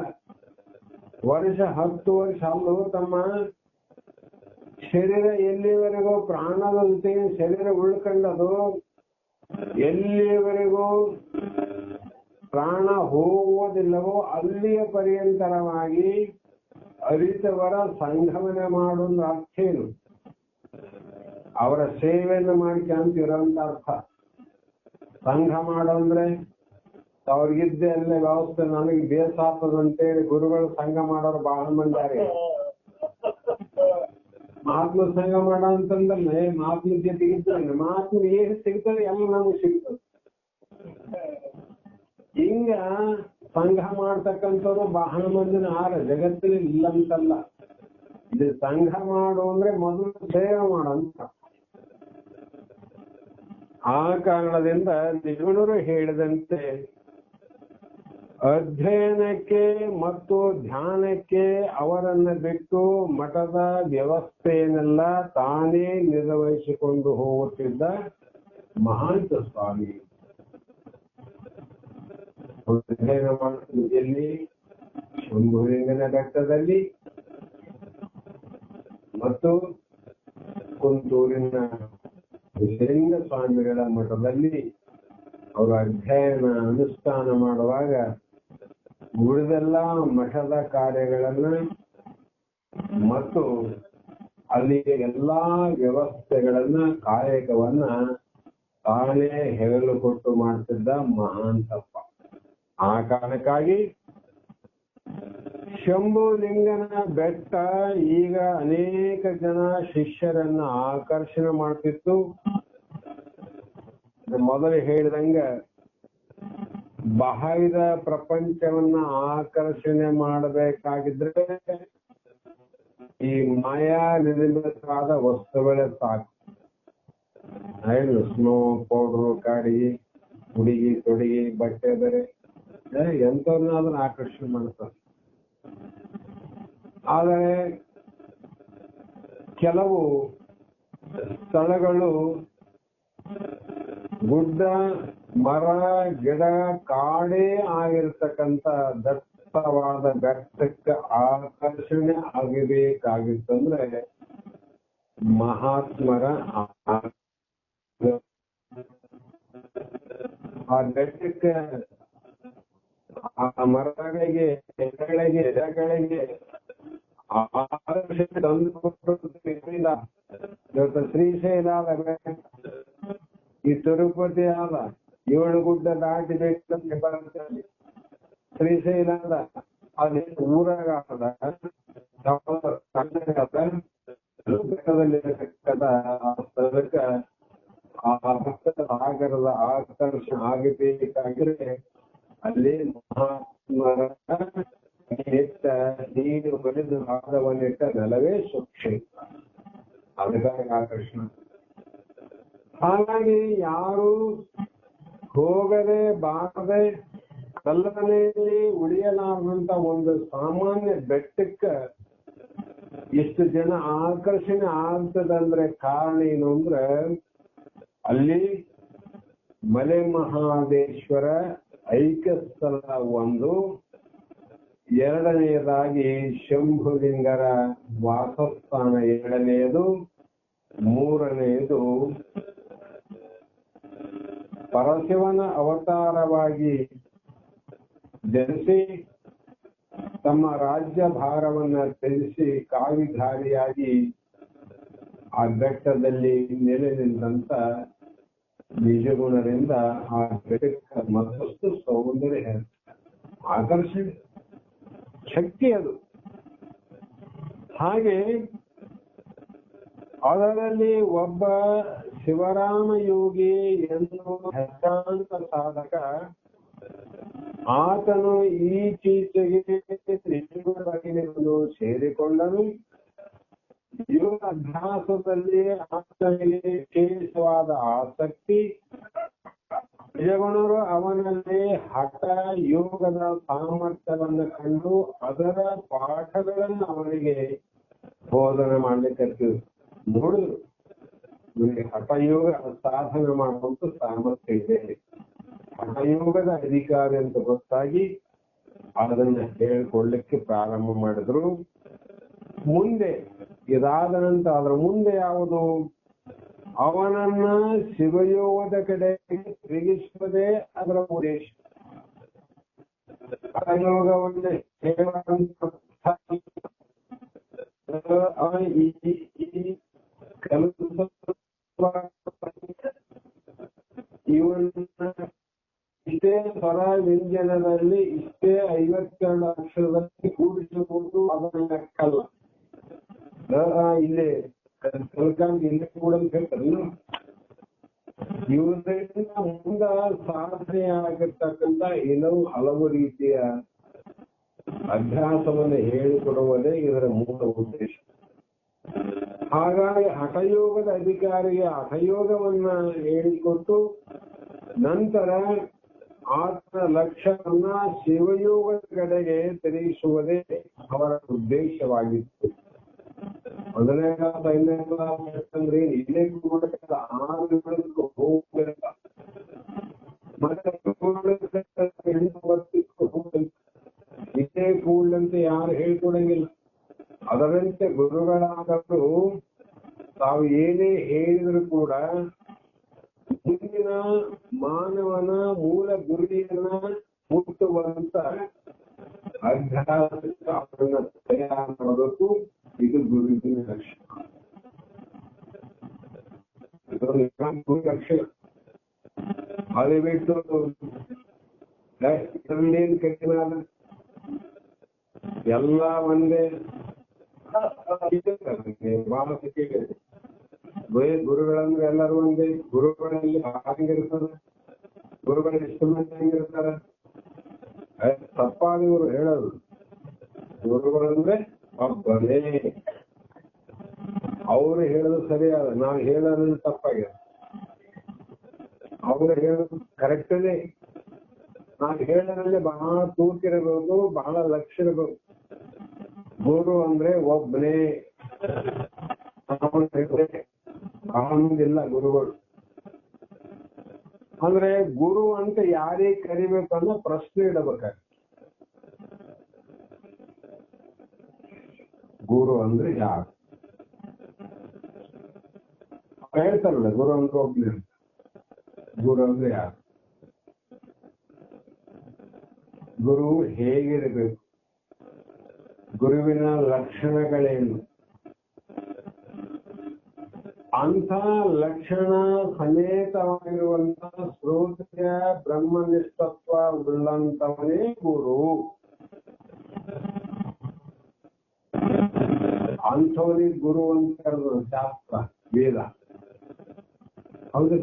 ವರ್ಷ, 10 ವರ್ಷ ಅಲ್ಲೂ ತಮ್ಮ ಶರೀರ ಎಲ್ಲಿವರೆಗೂ ಪ್ರಾಣದ ಜೊತೆಗೆ ಶರೀರ ಉಳ್ಕೊಂಡದು, ಎಲ್ಲಿವರೆಗೂ ಪ್ರಾಣ ಹೋಗುವುದಿಲ್ಲವೋ ಅಲ್ಲಿಯ ಪರ್ಯಂತರವಾಗಿ ಅರಿತವರ ಸಂಘವನೆ ಮಾಡೋದ್ರ ಅರ್ಥ ಏನು? ಅವರ ಸೇವೆಯನ್ನು ಮಾಡ್ಕೊಂತಿರೋಂತ ಅರ್ಥ. ಸಂಘ ಮಾಡೋಂದ್ರೆ ಅವ್ರಿಗಿದ್ದೆ ಎಲ್ಲ ವ್ಯವಸ್ಥೆ ನನಗೆ ಬೇಸಾಗ್ತದಂತೇಳಿ ಗುರುಗಳು ಸಂಘ ಮಾಡೋರು ಬಹಳ ಮಂದಿ. ಮಹಾತ್ಮ ಸಂಘ ಮಾಡೋ ಅಂತಂದ್ರೆ ಮಹಾತ್ಮ ಜೊತೆಗಿದ್ದಾನೆ. ಮಹಾತ್ಮ ಏನ್ ಸಿಗ್ತದೆ ಎಲ್ಲ ನಮಗೆ ಸಿಗ್ತದೆ. ಹಿಂಗ ಸಂಘ ಮಾಡ್ತಕ್ಕಂಥವ್ರು ಬಹಳ ಮಂದಿನ ಜಗತ್ತಿನ ಇಲ್ಲಂತಲ್ಲ. ಇದು ಸಂಘ ಮಾಡು ಅಂದ್ರೆ ಮೊದಲು ಸೇವೆ ಮಾಡಂತ. ಆ ಕಾರಣದಿಂದ ನಿಜಗುಣರು ಹೇಳಿದಂತೆ ಅಧ್ಯಯನಕ್ಕೆ ಮತ್ತು ಧ್ಯಾನಕ್ಕೆ ಅವರನ್ನ ಬಿಟ್ಟು ಮಠದ ವ್ಯವಸ್ಥೆಯನ್ನೆಲ್ಲ ತಾನೇ ನಿರ್ವಹಿಸಿಕೊಂಡು ಹೋಗುತ್ತಿದ್ದ ಮಹಾಂತ ಸ್ವಾಮಿ. ಅಧ್ಯಯನ ಮಾಡುತ್ತಿದ್ದಲ್ಲಿ ಶಂಭುಲಿಂಗನ ಬೆಟ್ಟದಲ್ಲಿ ಮತ್ತು ಕುಂತೂರಿನ ಲಿಂಗ ಸ್ವಾಮಿಗಳ ಮಠದಲ್ಲಿ ಅವರು ಅಧ್ಯಯನ ಅನುಷ್ಠಾನ ಮಾಡುವಾಗ ಉಳಿದೆಲ್ಲ ಮಠದ ಕಾರ್ಯಗಳನ್ನ ಮತ್ತು ಅಲ್ಲಿಗೆ ಎಲ್ಲಾ ವ್ಯವಸ್ಥೆಗಳನ್ನ ಕಾಯಕವನ್ನ ತಾನೇ ಹೆಗಲು ಕೊಟ್ಟು ಮಾಡ್ತಿದ್ದ ಮಹಾಂತಪ್ಪ. ಆ ಕಾರಣಕ್ಕಾಗಿ ಶಂಭುಲಿಂಗನ ಬೆಟ್ಟ ಈಗ ಅನೇಕ ಜನ ಶಿಷ್ಯರನ್ನ ಆಕರ್ಷಣೆ ಮಾಡ್ತಿತ್ತು. ಮೊದಲು ಹೇಳಿದಂಗ ಬಾಹ್ಯದ ಪ್ರಪಂಚವನ್ನ ಆಕರ್ಷಣೆ ಮಾಡಬೇಕಾಗಿದ್ರೆ ಈ ಮಾಯಾ ನಿರ್ಮಿತವಾದ ವಸ್ತುಗಳೇ ಸಾಕು. ಸ್ನೋ ಪೌಡ್ರು, ಕಾಡಿಗೆ, ಹುಡುಗಿ ತೊಡಿಗೆ, ಬಟ್ಟೆ ಬೇರೆ ಎಂತವ್ರನ್ನ ಅದನ್ನ ಆಕರ್ಷಣೆ ಮಾಡ್ತಾರೆ. ಆದರೆ ಕೆಲವು ಸ್ಥಳಗಳು ಗುಡ್ಡ, ಮರ, ಗಿಡ, ಕಾಡೇ ಆಗಿರ್ತಕ್ಕಂಥ ದಟ್ಟವಾದ ಬೆಟ್ಟಕ್ಕೆ ಆಕರ್ಷಣೆ ಆಗಬೇಕಾಗಿತ್ತಂದ್ರೆ ಮಹಾತ್ಮರ ಆ ಬೆಟ್ಟಕ್ಕೆ, ಆ ಮರಗಳಿಗೆ, ಎಲೆಗಳಿಗೆ ಆಕರ್ಷಣೆ ತಂದು ಕೊಟ್ಟಿಲ್ಲ. ಇವತ್ತು ಶ್ರೀಶೈಲ ಆದ, ಈ ತಿರುಪತಿ ಆದ, 7 ಗುಡ್ಡ ದಾಟಿಬೇಕಂತ ಬರುತ್ತೆ. ಶ್ರೀಶೈಲ ಆದ, ಅದೇ ಊರಾಗ ಆದ, ಬೆಟ್ಟದಲ್ಲಿರತಕ್ಕಂಥ ಸ್ಥಳಕ್ಕ ಆ ಭಕ್ತರ ಸಾಗರದ ಆಕರ್ಷಣೆ ಆಗಬೇಕಾಗಿದ್ರೆ ಅಲ್ಲಿ ಮಹಾತ್ಮರ ಇಟ್ಟ ನೀರು ಬಳಿದು ಪಾದವನ್ನಿಟ್ಟ ನೆಲವೇ ಸುಕ್ಷೇತ್ರ. ಅದಕ್ಕಾಗಿ ಆಕರ್ಷಣೆ. ಹಾಗಾಗಿ ಯಾರು ಹೋಗದೆ ಬಾರದೆ ಕಲ್ಲನೆಯಲ್ಲಿ ಉಳಿಯಲಾರದಂತ ಒಂದು ಸಾಮಾನ್ಯ ಬೆಟ್ಟಕ್ಕ ಎಷ್ಟು ಜನ ಆಕರ್ಷಣೆ ಆಗ್ತದಂದ್ರೆ ಕಾರಣ ಏನು ಅಂದ್ರೆ ಅಲ್ಲಿ ಮಲೆ ಮಹಾದೇಶ್ವರ ಐಕ್ಯ ಸ್ಥಳ ಒಂದು, ಎರಡನೆಯದಾಗಿ ಶಂಭುಲಿಂಗರ ವಾಸಸ್ಥಾನ ಎರಡನೆಯದು, ಮೂರನೆಯದು ಪರಶಿವನ ಅವತಾರವಾಗಿ ಜನಿಸಿ ತಮ್ಮ ರಾಜ್ಯ ಭಾರವನ್ನ ತ್ಯಜಿಸಿ ಕಾವಿಧಾರಿಯಾಗಿ ಆ ಬೆಟ್ಟದಲ್ಲಿ ನೆಲೆ ನಿಂತ ನಿಜಗುಣರಿಂದ ಆ ಬೆಟ್ಟಕ್ಕೆ ಮತ್ತಷ್ಟು ಸೌಂದರ್ಯ, ಆಕರ್ಷಣೆ, ಶಕ್ತಿ ಅದು. ಹಾಗೆ ಅದರಲ್ಲಿ ಒಬ್ಬ ಶಿವರಾಮ ಯೋಗಿ ಎನ್ನುವ ಹೆಸರಾಂತ ಸಾಧಕ, ಆತನು ಈಚೀಚೆಗೆ ನಿಜಗುಣವನ್ನು ಸೇರಿಕೊಂಡನು. ಯೋಗ ಅಭ್ಯಾಸದಲ್ಲಿ ಆತನಿಗೆ ವಿಶೇಷವಾದ ಆಸಕ್ತಿ. ನಿಜಗುಣರು ಅವನಲ್ಲಿ ಹಠ ಯೋಗದ ಸಾಮರ್ಥ್ಯವನ್ನು ಕಂಡು ಅದರ ಪಾಠಗಳನ್ನು ಅವನಿಗೆ ಬೋಧನೆ ಮಾಡ್ಲಿಕ್ಕೆ ನೋಡಿದ್ರು. ಇವನಿಗೆ ಹಠಯೋಗ ಸಾಧನೆ ಮಾಡುವಂತ ಸಾಮರ್ಥ್ಯ ಇದೆ, ಹಠಯೋಗದ ಅಧಿಕಾರಿ ಅಂತ ಗೊತ್ತಾಗಿ ಅದನ್ನ ಹೇಳ್ಕೊಡ್ಲಿಕ್ಕೆ ಪ್ರಾರಂಭ ಮಾಡಿದ್ರು. ಮುಂದೆ ಇದಾದ ನಂತರ ಅದರ ಮುಂದೆ ಯಾವುದು, ಅವನನ್ನ ಶಿವಯೋಗದ ಕಡೆಗೆ ತಿರುಗಿಸುವುದೇ ಅದರ ಉದ್ದೇಶ. ಹಠಯೋಗವನ್ನೇ ಇವನ್ನ ಇಷ್ಟೇ ಸ್ವರ ವ್ಯಂಜನದಲ್ಲಿ ಇಷ್ಟೇ 52 ಅಕ್ಷರದಲ್ಲಿ ಕೂಡಿಸಬಹುದು, ಅದನ್ನ ಲೆಕ್ಕಲ್ಲ. ಇಲ್ಲೇ ಕಲ್ಕಂಡ್ ಇಲ್ಲೇ ಕೂಡ ಬೇಕಲ್ಲ. ಇವರಿಂದ ಮುಂದ ಸಾಧನೆ ಆಗಿರ್ತಕ್ಕಂಥ ಏನೋ ಹಲವು ರೀತಿಯ ಅಭ್ಯಾಸವನ್ನು ಹೇಳಿಕೊಡುವುದೇ ಇದರ ಮೂಲ ಉದ್ದೇಶ. ಹಾಗಾಗಿ ಹಠಯೋಗದ ಅಧಿಕಾರಿಗೆ ಹಠಯೋಗವನ್ನ ಹೇಳಿಕೊಟ್ಟು ನಂತರ ಆತನ ಲಕ್ಷ್ಯವನ್ನ ಶಿವಯೋಗದ ಕಡೆಗೆ ತಿರುಗಿಸುವುದೇ ಅವರ ಉದ್ದೇಶವಾಗಿತ್ತು. 1ನೇ ಕ್ಲಾಸ್ 5ನೇ ಕ್ಲಾಸ್ ಅಂದ್ರೆ ಇಲ್ಲೇ ಕೂಡ 6 ಹೋಗಲಿಲ್ಲ, ಮತ್ತೆ ಇದೇ ಕೂಡಂತೆ ಯಾರು ಹೇಳ್ಕೊಡಂಗಿಲ್ಲ. ಅದರಂತೆ ಗುರುಗಳಾದವರು ತಾವು ಏನೇ ಹೇಳಿದ್ರು ಕೂಡ ಮುಂದಿನ ಮಾನವನ ಮೂಲ ಗುರಿಯನ್ನ ಮುಟ್ಟುವಂತ ಅಭ್ಯಾಸಕ್ಕೆ ಅವರನ್ನ ತಯಾರು ಮಾಡಬೇಕು. ಇದು ಗುರುವಿನ ಲಕ್ಷ್ಯ. ಲಕ್ಷ್ಯ ಅದೇ ಬಿಟ್ಟು ಇದರಲ್ಲೇನು ಕಠಿಣ ಅಲ್ಲ, ಎಲ್ಲ ಒಂದೇ. ಬಹಳ ಕೇಳಿದೆ, ಗುರುಗಳಂದ್ರೆ ಎಲ್ಲರೂ ಒಂದೇ. ಗುರುಗಳಲ್ಲಿ ಹೆಂಗಿರ್ತಾರೆ, ಗುರುಗಳ ಎಷ್ಟು ಮಂದಿ ಹೆಂಗಿರ್ತಾರೆ, ತಪ್ಪಾಗಿ ಇವರು ಹೇಳೋದು. ಗುರುಗಳಂದ್ರೆ ಒಬ್ಬನೇ, ಅವರು ಹೇಳೋದು ಸರಿಯಾದ, ನಾವು ಹೇಳೋದು ತಪ್ಪಾಗ್ಯದ. ಅವರು ಹೇಳೋದು ಕರೆಕ್ಟೇ, ನಾವು ಹೇಳೋದ್ರಲ್ಲಿ ಬಹಳ ತೂಕಿರಬೇಕು, ಬಹಳ ಲಕ್ಷ್ಯ ಇರಬೇಕು. ಗುರು ಅಂದ್ರೆ ಒಬ್ಬನೇ, ಇಲ್ಲ ಗುರುಗಳು ಅಂದ್ರೆ ಗುರು ಅಂತ ಯಾರಿಗೆ ಕರಿಬೇಕು ಅನ್ನೋ ಪ್ರಶ್ನೆ ಇಡಬೇಕಾಗ. ಗುರು ಅಂದ್ರೆ ಯಾರು ಹೇಳ್ತಾರಲ್ಲ, ಗುರು ಅಂದ್ರೆ ಒಬ್ಬನೇ. ಗುರು ಅಂದ್ರೆ ಯಾರು? ಗುರು ಹೇಗಿರಬೇಕು? ಗುರುವಿನ ಲಕ್ಷಣಗಳೇನು, ಅಂಥ ಲಕ್ಷಣ ಸಮೇತವಾಗಿರುವಂತಹ ಶ್ರೋತ್ರಿಯ ಬ್ರಹ್ಮನಿಷ್ಠತ್ವ ಉಳ್ಳಂತವನೇ ಗುರು. ಅಂಥವನಿಗೆ ಗುರು ಅಂತ ಕರೆದು ಶಾಸ್ತ್ರ ವೇದ. ಹೌದ್ರಿ?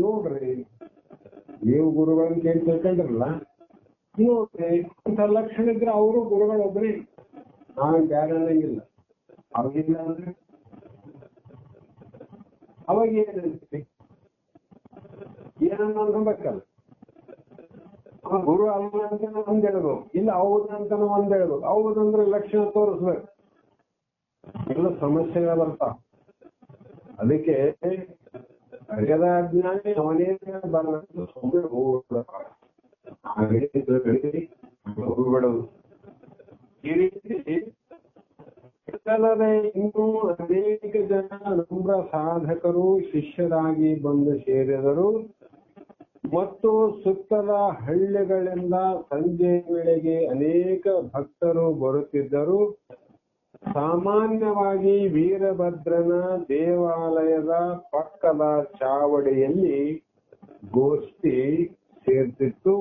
ನೋಡ್ರಿ, ನೀವು ಗುರುಗಳನ್ನ ಕೇಳಿ ತಿಳ್ಕೊಂಡ್ರಲ್ಲ, ನೋಡ್ರಿ ಇಂಥ ಲಕ್ಷಣ ಇದ್ರೆ ಅವರು ಗುರುಗಳೊಬ್ರಿ, ನಾವ್ ಬ್ಯಾರೆ ಅನ್ನಂಗಿಲ್ಲ. ಅವಾಗಿಲ್ಲ ಅಂದ್ರೆ ಅವಾಗ ಏನಂತೀವಿ, ಏನನ್ನ ಅನ್ಬೇಕಲ್ಲ. ಗುರು ಅಲ್ಲ ಅಂತ ಒಂದ್ ಹೇಳ್ಬೇಕು, ಇಲ್ಲ ಹೌದಂತ ಒಂದ್ ಹೇಳ್ಬೇಕು. ಹೌದಂದ್ರೆ ಲಕ್ಷಣ ತೋರಿಸ್ಬೇಕು. ಎಲ್ಲ ಸಮಸ್ಯೆಗಳ ಬರ್ತಾವ. ಅದಕ್ಕೆ ಅರಿಯದ ಅಜ್ಞಾನಿ ಅವನೇ ಬರಬೇಕು, ಸುಮ್ಮನೆ ಹೋಗ್ಬಿಡೋದು. ಈ ರೀತಿ ಇನ್ನೂ ಅನೇಕ ಜನ ನಮ್ರ ಸಾಧಕರು ಶಿಷ್ಯರಾಗಿ ಬಂದು ಸೇರಿದರು ಮತ್ತು ಸುತ್ತಲ ಹಳ್ಳಿಗಳಿಂದ ಸಂಜೆ ವೇಳೆಗೆ ಅನೇಕ ಭಕ್ತರು ಬರುತ್ತಿದ್ದರು. ಸಾಮಾನ್ಯವಾಗಿ ವೀರಭದ್ರನ ದೇವಾಲಯದ ಪಕ್ಕದ ಚಾವಡಿಯಲ್ಲಿ ಗೋಷ್ಠಿ ಸೇರ್ತಿತ್ತು.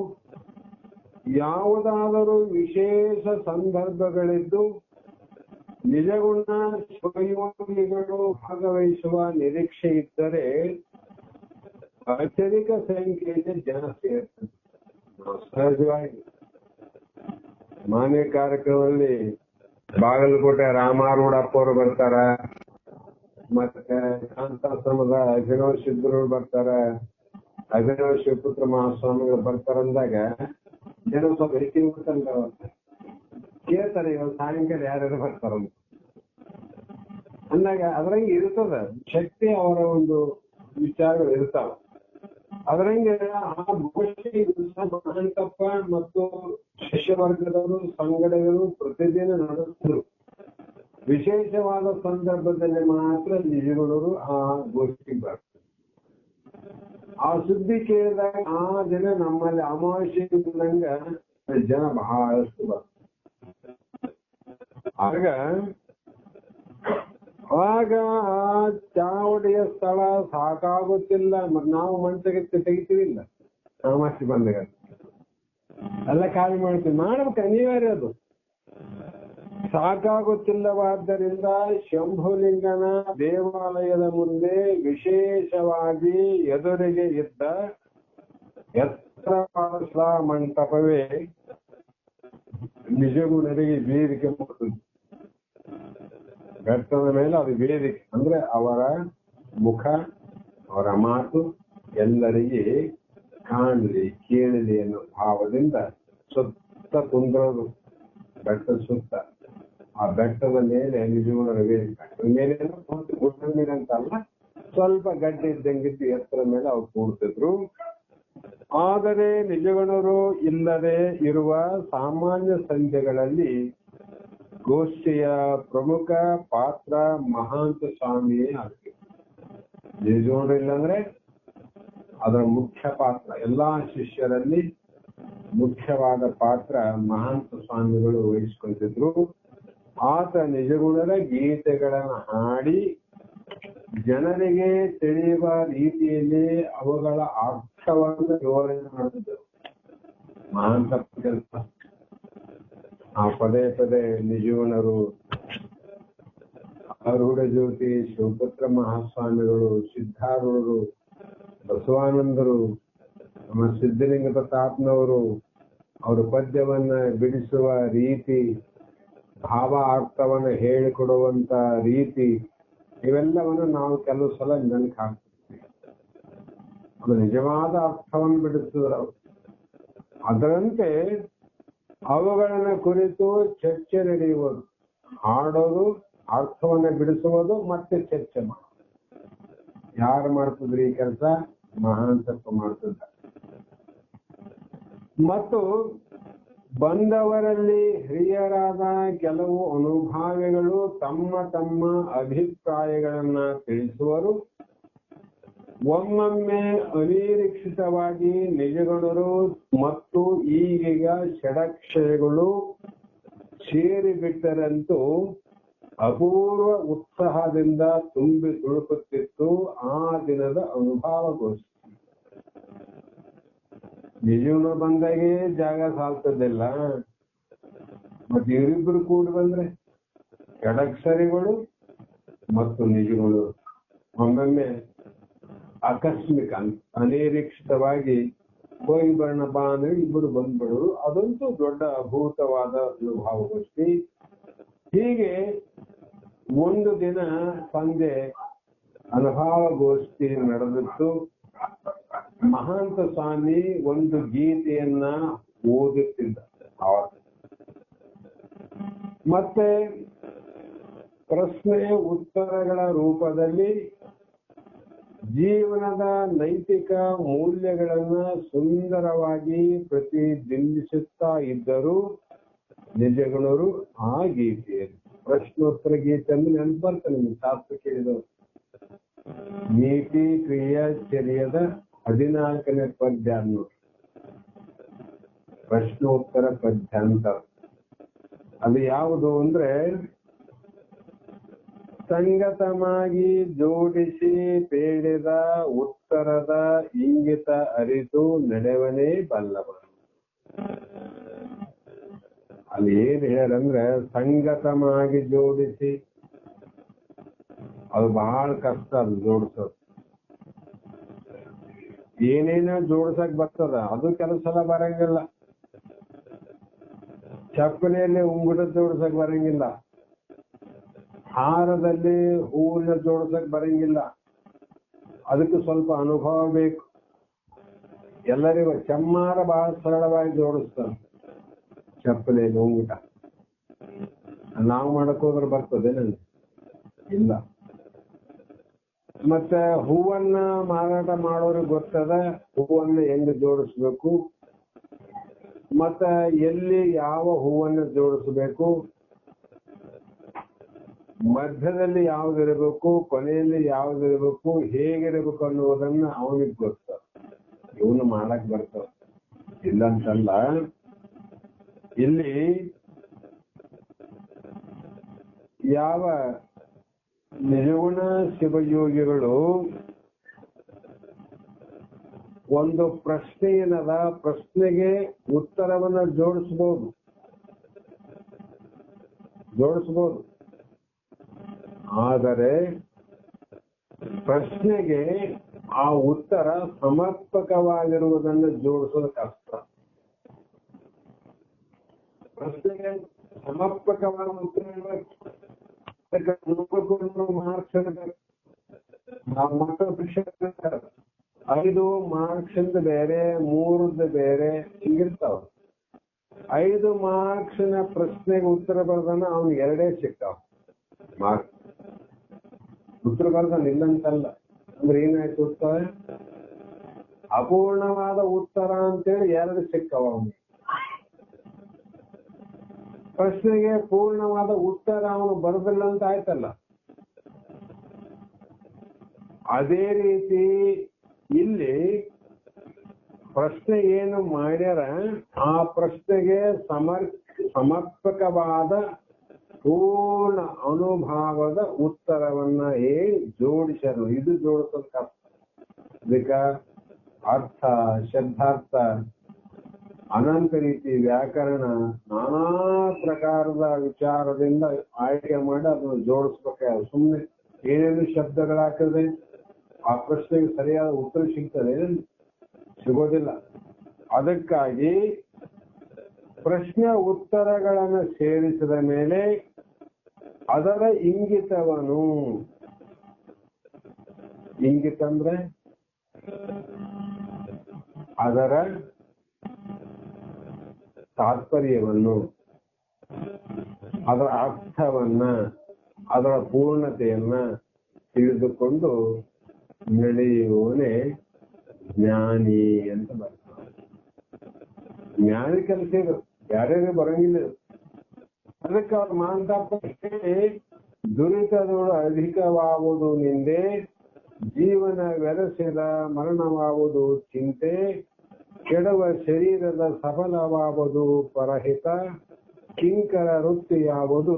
ಯಾವುದಾದರೂ ವಿಶೇಷ ಸಂದರ್ಭಗಳಿದ್ದು ನಿಜಗುಣ ಶಿವಯೋಗಿಗಳು ಭಾಗವಹಿಸುವ ನಿರೀಕ್ಷೆ ಇದ್ದರೆ ಅತ್ಯಧಿಕ ಸಂಖ್ಯೆಯಲ್ಲಿ ಜನ ಸೇರ್ತಾರೆ. ಸಹಜವಾಗಿ ಮಾನ್ಯ ಕಾರ್ಯಕ್ರಮದಲ್ಲಿ ಬಾಗಲಕೋಟೆ ರಾಮಾರೂಢಪ್ಪ ಅವರು ಬರ್ತಾರ, ಮತ್ತೆ ಕಾಂತಾಶ್ರಮದ ಅಭಿನವ ಸಿದ್ಧರು ಬರ್ತಾರ, ಅಭಿನವ ಶಿವಪುತ್ರ ಮಹಾಸ್ವಾಮಿಗಳು ಬರ್ತಾರಂದಾಗ ಜನ ಸ್ವಲ್ಪ ಹೆಚ್ಚಿಗೆ ಬಿಟ್ಟಂಗ ಕೇಳ್ತಾರೆ, ಇವಾಗ ಸಾಯಂಕಾಲ ಯಾರ್ಯಾರು ಬರ್ತಾರ ಅಂದಾಗ ಅದ್ರಂಗೆ ಇರ್ತದ. ಶಕ್ತಿ ಅವರ ಒಂದು ವಿಚಾರಗಳು ಇರ್ತಾವ. ಅದ್ರಂಗೆ ಆ ಗೋಷ್ಠಿ ಮಹಾಂತಪ್ಪ ಮತ್ತು ಶಿಷ್ಯ ವರ್ಗದವರು ಸಂಘಟನೆಗಳು ಪ್ರತಿದಿನ ನಡೆಸಿದ್ರು. ವಿಶೇಷವಾದ ಸಂದರ್ಭದಲ್ಲಿ ಮಾತ್ರ ನಿಜಗುಣರು ಆ ಗೋಷ್ಠಿಗೆ ಬರ್ತಾರೆ. ಆ ಸುದ್ದಿ ಕೇಳಿದಾಗ ಆ ದಿನ ನಮ್ಮಲ್ಲಿ ಅಮಾವಾಸ್ಯೆ ಇದ್ದಂಗ ಜನ ಬಹಳಷ್ಟು ಬರ್ತಾರೆ. ಆಗ ಆ ಚಾವಡಿಯ ಸ್ಥಳ ಸಾಕಾಗುತ್ತಿಲ್ಲ. ನಾವು ಮನಸ್ಸಿಗೆ ತೆಗಿತೀವಿಲ್ಲ, ಅಮಾವಾಸ್ಯೆ ಬಂದಾಗ ಎಲ್ಲ ಖಾಲಿ ಮಾಡ್ತೀವಿ, ಮಾಡ್ಬೇಕು ಅನಿವಾರ್ಯ. ಅದು ಸಾಕಾಗುತ್ತಿಲ್ಲವಾದ್ದರಿಂದ ಶಂಭುಲಿಂಗನ ದೇವಾಲಯದ ಮುಂದೆ ವಿಶೇಷವಾಗಿ ಎದುರಿಗೆ ಇದ್ದ ಎತ್ತರ ಮಂಟಪವೇ ನಿಜಗುಣರಿಗೆ ವೇದಿಕೆ ಮಾಡುತ್ತದೆ. ಬೆಟ್ಟದ ಮೇಲೆ ಅದು ವೇದಿಕೆ ಅಂದ್ರೆ ಅವರ ಮುಖ, ಅವರ ಮಾತು ಎಲ್ಲರಿಗೆ ಕಾಣಲಿ ಕೇಳಲಿ ಅನ್ನೋ ಭಾವದಿಂದ ಸುತ್ತ ಕುಂದ್ರೋದು ಬೆಟ್ಟದ ಸುತ್ತ. ಆ ಬೆಟ್ಟದ ಮೇಲೆ ನಿಜಗುಣರ ವೇದಿಕೆ. ಮೇಲೆ ಗುಡ್ಡದ ಮೇಲೆ ಅಂತಲ್ಲ, ಸ್ವಲ್ಪ ಗಡ್ಡೆ ಇದ್ದಂಗಿದ್ದು ಎತ್ತರ ಮೇಲೆ ಅವ್ರು ಕೂಡ್ತಿದ್ರು. ಆದರೆ ನಿಜಗುಣರು ಇಲ್ಲದೆ ಇರುವ ಸಾಮಾನ್ಯ ಸಂಧ್ಯೆಗಳಲ್ಲಿ ಗೋಷ್ಠಿಯ ಪ್ರಮುಖ ಪಾತ್ರ ಮಹಾಂತ ಸ್ವಾಮಿಯೇ ಆಗ್ತಿತ್ತು. ನಿಜಗುಣರು ಇಲ್ಲಂದ್ರೆ ಅದರ ಮುಖ್ಯ ಪಾತ್ರ, ಎಲ್ಲಾ ಶಿಷ್ಯರಲ್ಲಿ ಮುಖ್ಯವಾದ ಪಾತ್ರ ಮಹಾಂತ ಸ್ವಾಮಿಗಳು ವಹಿಸ್ಕೊಳ್ತಿದ್ರು. ಆತ ನಿಜಗುಣರ ಗೀತೆಗಳನ್ನು ಹಾಡಿ ಜನರಿಗೆ ತಿಳಿಯುವ ರೀತಿಯಲ್ಲಿ ಅವುಗಳ ಅರ್ಥವನ್ನು ವಿವರಣೆ ಮಾಡುತ್ತಿದ್ದರು. ಮಹಾಂತ ಕೆಲಸ. ಆ ಪದೇ ಪದೇ ನಿಜಗುಣರು, ಆರೂಢ ಜ್ಯೋತಿ, ಶಿವಪುತ್ರ ಮಹಾಸ್ವಾಮಿಗಳು, ಸಿದ್ಧಾರೂಢರು, ಬಸವಾನಂದರು, ನಮ್ಮ ಸಿದ್ಧಲಿಂಗ ಪ್ರತಾಪ್ನವರು ಅವರ ಪದ್ಯವನ್ನ ಬಿಡಿಸುವ ರೀತಿ, ಭಾವ ಅರ್ಥವನ್ನು ಹೇಳಿಕೊಡುವಂತ ರೀತಿ, ಇವೆಲ್ಲವನ್ನು ನಾವು ಕೆಲವು ಸಲ ನೆನಪು ಹಾಕ್ತೀವಿ. ಅದು ನಿಜವಾದ ಅರ್ಥವನ್ನು ಬಿಡಿಸಿದ್ರು. ಅದರಂತೆ ಅವುಗಳನ್ನ ಕುರಿತು ಚರ್ಚೆ ನಡೆಯುವುದು, ಹಾಡೋದು, ಅರ್ಥವನ್ನ ಬಿಡಿಸುವುದು, ಮತ್ತೆ ಚರ್ಚೆ ಮಾಡೋದು. ಯಾರು ಮಾಡ್ತಿದ್ರಿ ಈ ಕೆಲಸ? ಮಹಾಂತಪ್ಪ ಮಾಡ್ತಿದ್ದ. ಮತ್ತು ಬಂದವರಲ್ಲಿ ಹಿರಿಯರಾದ ಕೆಲವು ಅನುಭಾವಿಗಳು ತಮ್ಮ ತಮ್ಮ ಅಭಿಪ್ರಾಯಗಳನ್ನ ತಿಳಿಸುವರು. ಒಮ್ಮೊಮ್ಮೆ ಅನಿರೀಕ್ಷಿತವಾಗಿ ನಿಜಗುಣರು ಮತ್ತು ಈಗೀಗ ಷಡಕ್ಷಯಗಳು ಸೇರಿ ಬಿಟ್ಟರಂತೂ ಅಪೂರ್ವ ಉತ್ಸಾಹದಿಂದ ತುಂಬಿ ತುಳುಕುತ್ತಿತ್ತು ಆ ದಿನದ ಅನುಭವಗೋಷ್ಠಿ. ನಿಜವೂ ಬಂದಾಗೆ ಜಾಗ ಸಾಲ್ತದಿಲ್ಲ, ಮತ್ತೆ ಇವರಿಬ್ರು ಕೂಡಿ ಬಂದ್ರೆ ಎಡಕ್ಷರಿಗಳು ಮತ್ತು ನಿಜಗಳು ಒಮ್ಮೊಮ್ಮೆ ಆಕಸ್ಮಿಕ ಅನಿರೀಕ್ಷಿತವಾಗಿ ಹೋಗಿ ಬಣ್ಣಪ್ಪ ಅಂದ್ರೆ ಇಬ್ಬರು ಬಂದ್ಬಿಡೋರು. ಅದಂತೂ ದೊಡ್ಡ ಅಭೂತವಾದ ಅನುಭವಗೋಷ್ಠಿ. ಹೀಗೆ ಒಂದು ದಿನ ಸಂಜೆ ಅನುಭವಗೋಷ್ಠಿ ನಡೆದಿತ್ತು. ಮಹಾಂತ ಸ್ವಾಮಿ ಒಂದು ಗೀತೆಯನ್ನ ಓದುತ್ತಿದ್ದ. ಮತ್ತೆ ಪ್ರಶ್ನೆ ಉತ್ತರಗಳ ರೂಪದಲ್ಲಿ ಜೀವನದ ನೈತಿಕ ಮೌಲ್ಯಗಳನ್ನ ಸುಂದರವಾಗಿ ಪ್ರತಿಬಿಂಬಿಸುತ್ತಾ ಇದ್ದರು ನಿಜಗುಣರು ಆ ಗೀತೆಯಲ್ಲಿ. ಪ್ರಶ್ನೋತ್ತರ ಗೀತೆ ಅಂದ್ರೆ ನೆನಪು ಬರ್ತಾರೆ ನಿಮ್ಗೆ, ಶಾಸ್ತ್ರ ಕೇಳಿದವರು. ನೀತಿ ಕ್ರಿಯಾಚರ್ಯದ 14ನೇ ಪದ್ಯ ಅನ್ನೋ ಪ್ರಶ್ನೋತ್ತರ ಪದ್ಯ ಅಂತ. ಅದು ಯಾವುದು ಅಂದ್ರೆ, ಸಂಗತವಾಗಿ ಜೋಡಿಸಿ ಬೇಡಿದ ಉತ್ತರದ ಇಂಗಿತ ಅರಿತು ನಡೆವನೇ ಬಲ್ಲವನು. ಅಲ್ಲಿ ಏನ್ ಹೇಳ್ಯಾರಂದ್ರೆ, ಸಂಗತವಾಗಿ ಜೋಡಿಸಿ, ಅದು ಬಹಳ ಕಷ್ಟ. ಅದು ಜೋಡಿಸೋದು ಏನೇನೋ ಜೋಡ್ಸಕ್ ಬರ್ತದ, ಅದು ಕೆಲಸ ಬರಂಗಿಲ್ಲ. ಚಪ್ಪಲಿಯಲ್ಲಿ ಉಂಗುಟ ಜೋಡ್ಸಕ್ ಬರಂಗಿಲ್ಲ, ಹಾರದಲ್ಲಿ ಹೂವನ್ನ ಜೋಡ್ಸಕ್ ಬರಂಗಿಲ್ಲ. ಅದಕ್ಕೆ ಸ್ವಲ್ಪ ಅನುಭವ ಬೇಕು. ಎಲ್ಲರಿಗೂ ಚಮ್ಮಾರ ಬಹಳ ಸರಳವಾಗಿ ಜೋಡಿಸ್ತಾರೆ ಚಪ್ಪಲಿಯಲ್ಲಿ ಉಂಗುಟ. ನಾವು ಮಾಡಕ್ ಹೋದ್ರೆ ಬರ್ತದೆ ನನಗೆ ಇಲ್ಲ. ಮತ್ತೆ ಹೂವನ್ನ ಮಾರಾಟ ಮಾಡೋರಿಗೆ ಗೊತ್ತದ ಹೂವನ್ನ ಹೆಂಗ್ ಜೋಡಿಸ್ಬೇಕು, ಮತ್ತ ಎಲ್ಲಿ ಯಾವ ಹೂವನ್ನ ಜೋಡಿಸ್ಬೇಕು, ಮಧ್ಯದಲ್ಲಿ ಯಾವ್ದಿರಬೇಕು, ಕೊನೆಯಲ್ಲಿ ಯಾವ್ದಿರಬೇಕು, ಹೇಗಿರಬೇಕು ಅನ್ನೋದನ್ನ ಅವನಿಗೆ ಗೊತ್ತ. ಇವನು ಮಾಡಕ್ ಬರ್ತಾವ ಇಲ್ಲಂತಲ್ಲ. ಇಲ್ಲಿ ಯಾವ ನಿಜಗುಣ ಶಿವಯೋಗಿಗಳು ಒಂದು ಪ್ರಶ್ನೆ ಏನದ, ಪ್ರಶ್ನೆಗೆ ಉತ್ತರವನ್ನ ಜೋಡಿಸಬಹುದು. ಆದರೆ ಪ್ರಶ್ನೆಗೆ ಆ ಉತ್ತರ ಸಮರ್ಪಕವಾಗಿರುವುದನ್ನು ಜೋಡಿಸೋದು ಕಷ್ಟ. ಪ್ರಶ್ನೆಗೆ ಸಮರ್ಪಕವಾದ ಉತ್ತರ ಮಾರ್ಕ್ಸ್ ನಾವು ಮಕ್ಕಳ ಪರೀಕ್ಷೆ 5 ಮಾರ್ಕ್ಸ್ ಇಂದ ಬೇರೆ, 3 ಬೇರೆ ಹಿಂಗಿರ್ತಾವ. 5 ಮಾರ್ಕ್ಸ್ನ ಪ್ರಶ್ನೆಗೆ ಉತ್ತರ ಬರ್ದಾನ ಅವ್ನಿಗೆ 2 ಸಿಗ್ತಾವ ಮಾರ್ಕ್ಸ್. ಉತ್ತರ ಬರ್ದಾನ ಇಲ್ಲಂತಲ್ಲ. ಅಂದ್ರೆ ಏನಾಯ್ತು ಉತ್ತರ, ಅಪೂರ್ಣವಾದ ಉತ್ತರ ಅಂತೇಳಿ 2 ಸಿಕ್ಕಾವ ಅವನಿಗೆ. ಪ್ರಶ್ನೆಗೆ ಪೂರ್ಣವಾದ ಉತ್ತರ ಅವನು ಬರದಿಲ್ಲ ಅಂತ ಆಯ್ತಲ್ಲ. ಅದೇ ರೀತಿ ಇಲ್ಲಿ ಪ್ರಶ್ನೆ ಏನು ಮಾಡ್ಯಾರ, ಆ ಪ್ರಶ್ನೆಗೆ ಸಮರ್ಪಕವಾದ ಪೂರ್ಣ ಅನುಭವದ ಉತ್ತರವನ್ನ ಹೇಳಿ ಜೋಡಿಸರು. ಇದು ಜೋಡಿಸೋದು ಕಷ್ಟ. ಅದಕ್ಕೆ ಅರ್ಥ, ಶಬ್ದಾರ್ಥ, ಅನಂತ ರೀತಿ ವ್ಯಾಕರಣ, ನಾನಾ ಪ್ರಕಾರದ ವಿಚಾರದಿಂದ ಆಯ್ಕೆ ಮಾಡಿ ಅದನ್ನು ಜೋಡಿಸ್ಬೇಕಾಗ. ಸುಮ್ಮನೆ ಏನೇನು ಶಬ್ದಗಳು ಹಾಕಿದ್ರೆ ಆ ಪ್ರಶ್ನೆಗೆ ಸರಿಯಾದ ಉತ್ತರ ಸಿಗ್ತದೆ? ಸಿಗೋದಿಲ್ಲ. ಅದಕ್ಕಾಗಿ ಪ್ರಶ್ನೆ ಉತ್ತರಗಳನ್ನು ಸೇರಿಸಿದ ಮೇಲೆ ಅದರ ಇಂಗಿತವನು, ಇಂಗಿತ ಅಂದ್ರೆ ಅದರ ತಾತ್ಪರ್ಯವನ್ನು, ಅದರ ಅರ್ಥವನ್ನ, ಅದರ ಪೂರ್ಣತೆಯನ್ನ ತಿಳಿದುಕೊಂಡು ನಡೆಯುವವನೇ ಜ್ಞಾನಿ ಅಂತ ಬರ್ತಾರೆ. ಜ್ಞಾನಿ ಕೆಲಸ ಇದು, ಯಾರ್ಯಾರು ಬರಂಗಿಲ್ಲ. ಅದಕ್ಕೆ ಅವ್ರು ಮಾಡ್ತಾ ಪ್ರಶ್ನೆ, ದುರಿತದೋಡು ಅಧಿಕವಾಗುವುದು ನಿಂದೆ, ಜೀವನ ವ್ಯರಸಿದ ಮರಣವಾಗುವುದು ಚಿಂತೆ, ಕೆಡುವ ಶರೀರದ ಸಫಲವಾಗುವುದು ಪರಹಿತ, ಕಿಂಕರ ವೃತ್ತಿಯಾವುದು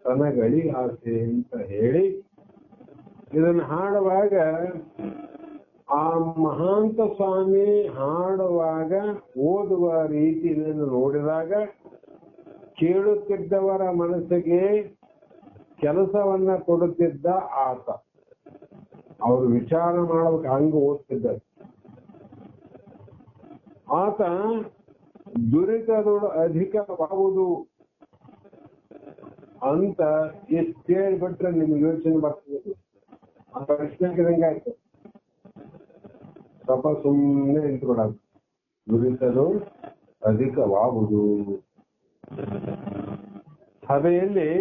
ತನಗಳಿ ಆಸೆ ಅಂತ ಹೇಳಿ ಇದನ್ನು ಹಾಡುವಾಗ ಆ ಮಹಾಂತ ಸ್ವಾಮಿ ಹಾಡುವಾಗ ಓದುವ ರೀತಿಯನ್ನು ನೋಡಿದಾಗ ಕೇಳುತ್ತಿದ್ದವರ ಮನಸ್ಸಿಗೆ ಕೆಲಸವನ್ನ ಕೊಡುತ್ತಿದ್ದ ಆತ. ಅವರು ವಿಚಾರ ಮಾಡಬೇಕು, ಹಂಗ ಓದ್ತಿದ್ದರು. ಆತ ದುರಿತದೊಳು ಅಧಿಕವಾಗುವುದು ಅಂತ ಎಷ್ಟು ಹೇಳ್ಬಿಟ್ರೆ ನಿಮ್ಗೆ ಯೋಚನೆ ಬರ್ತದೆ. ಆ ಪ್ರಶ್ನೆ ಆಯ್ತು, ಸ್ವಲ್ಪ ಸುಮ್ಮನೆ ನಿಂತ್ಕೊಡೋದು. ದುರಿತದು ಅಧಿಕವಾಗುವುದು. ಸಭೆಯಲ್ಲಿ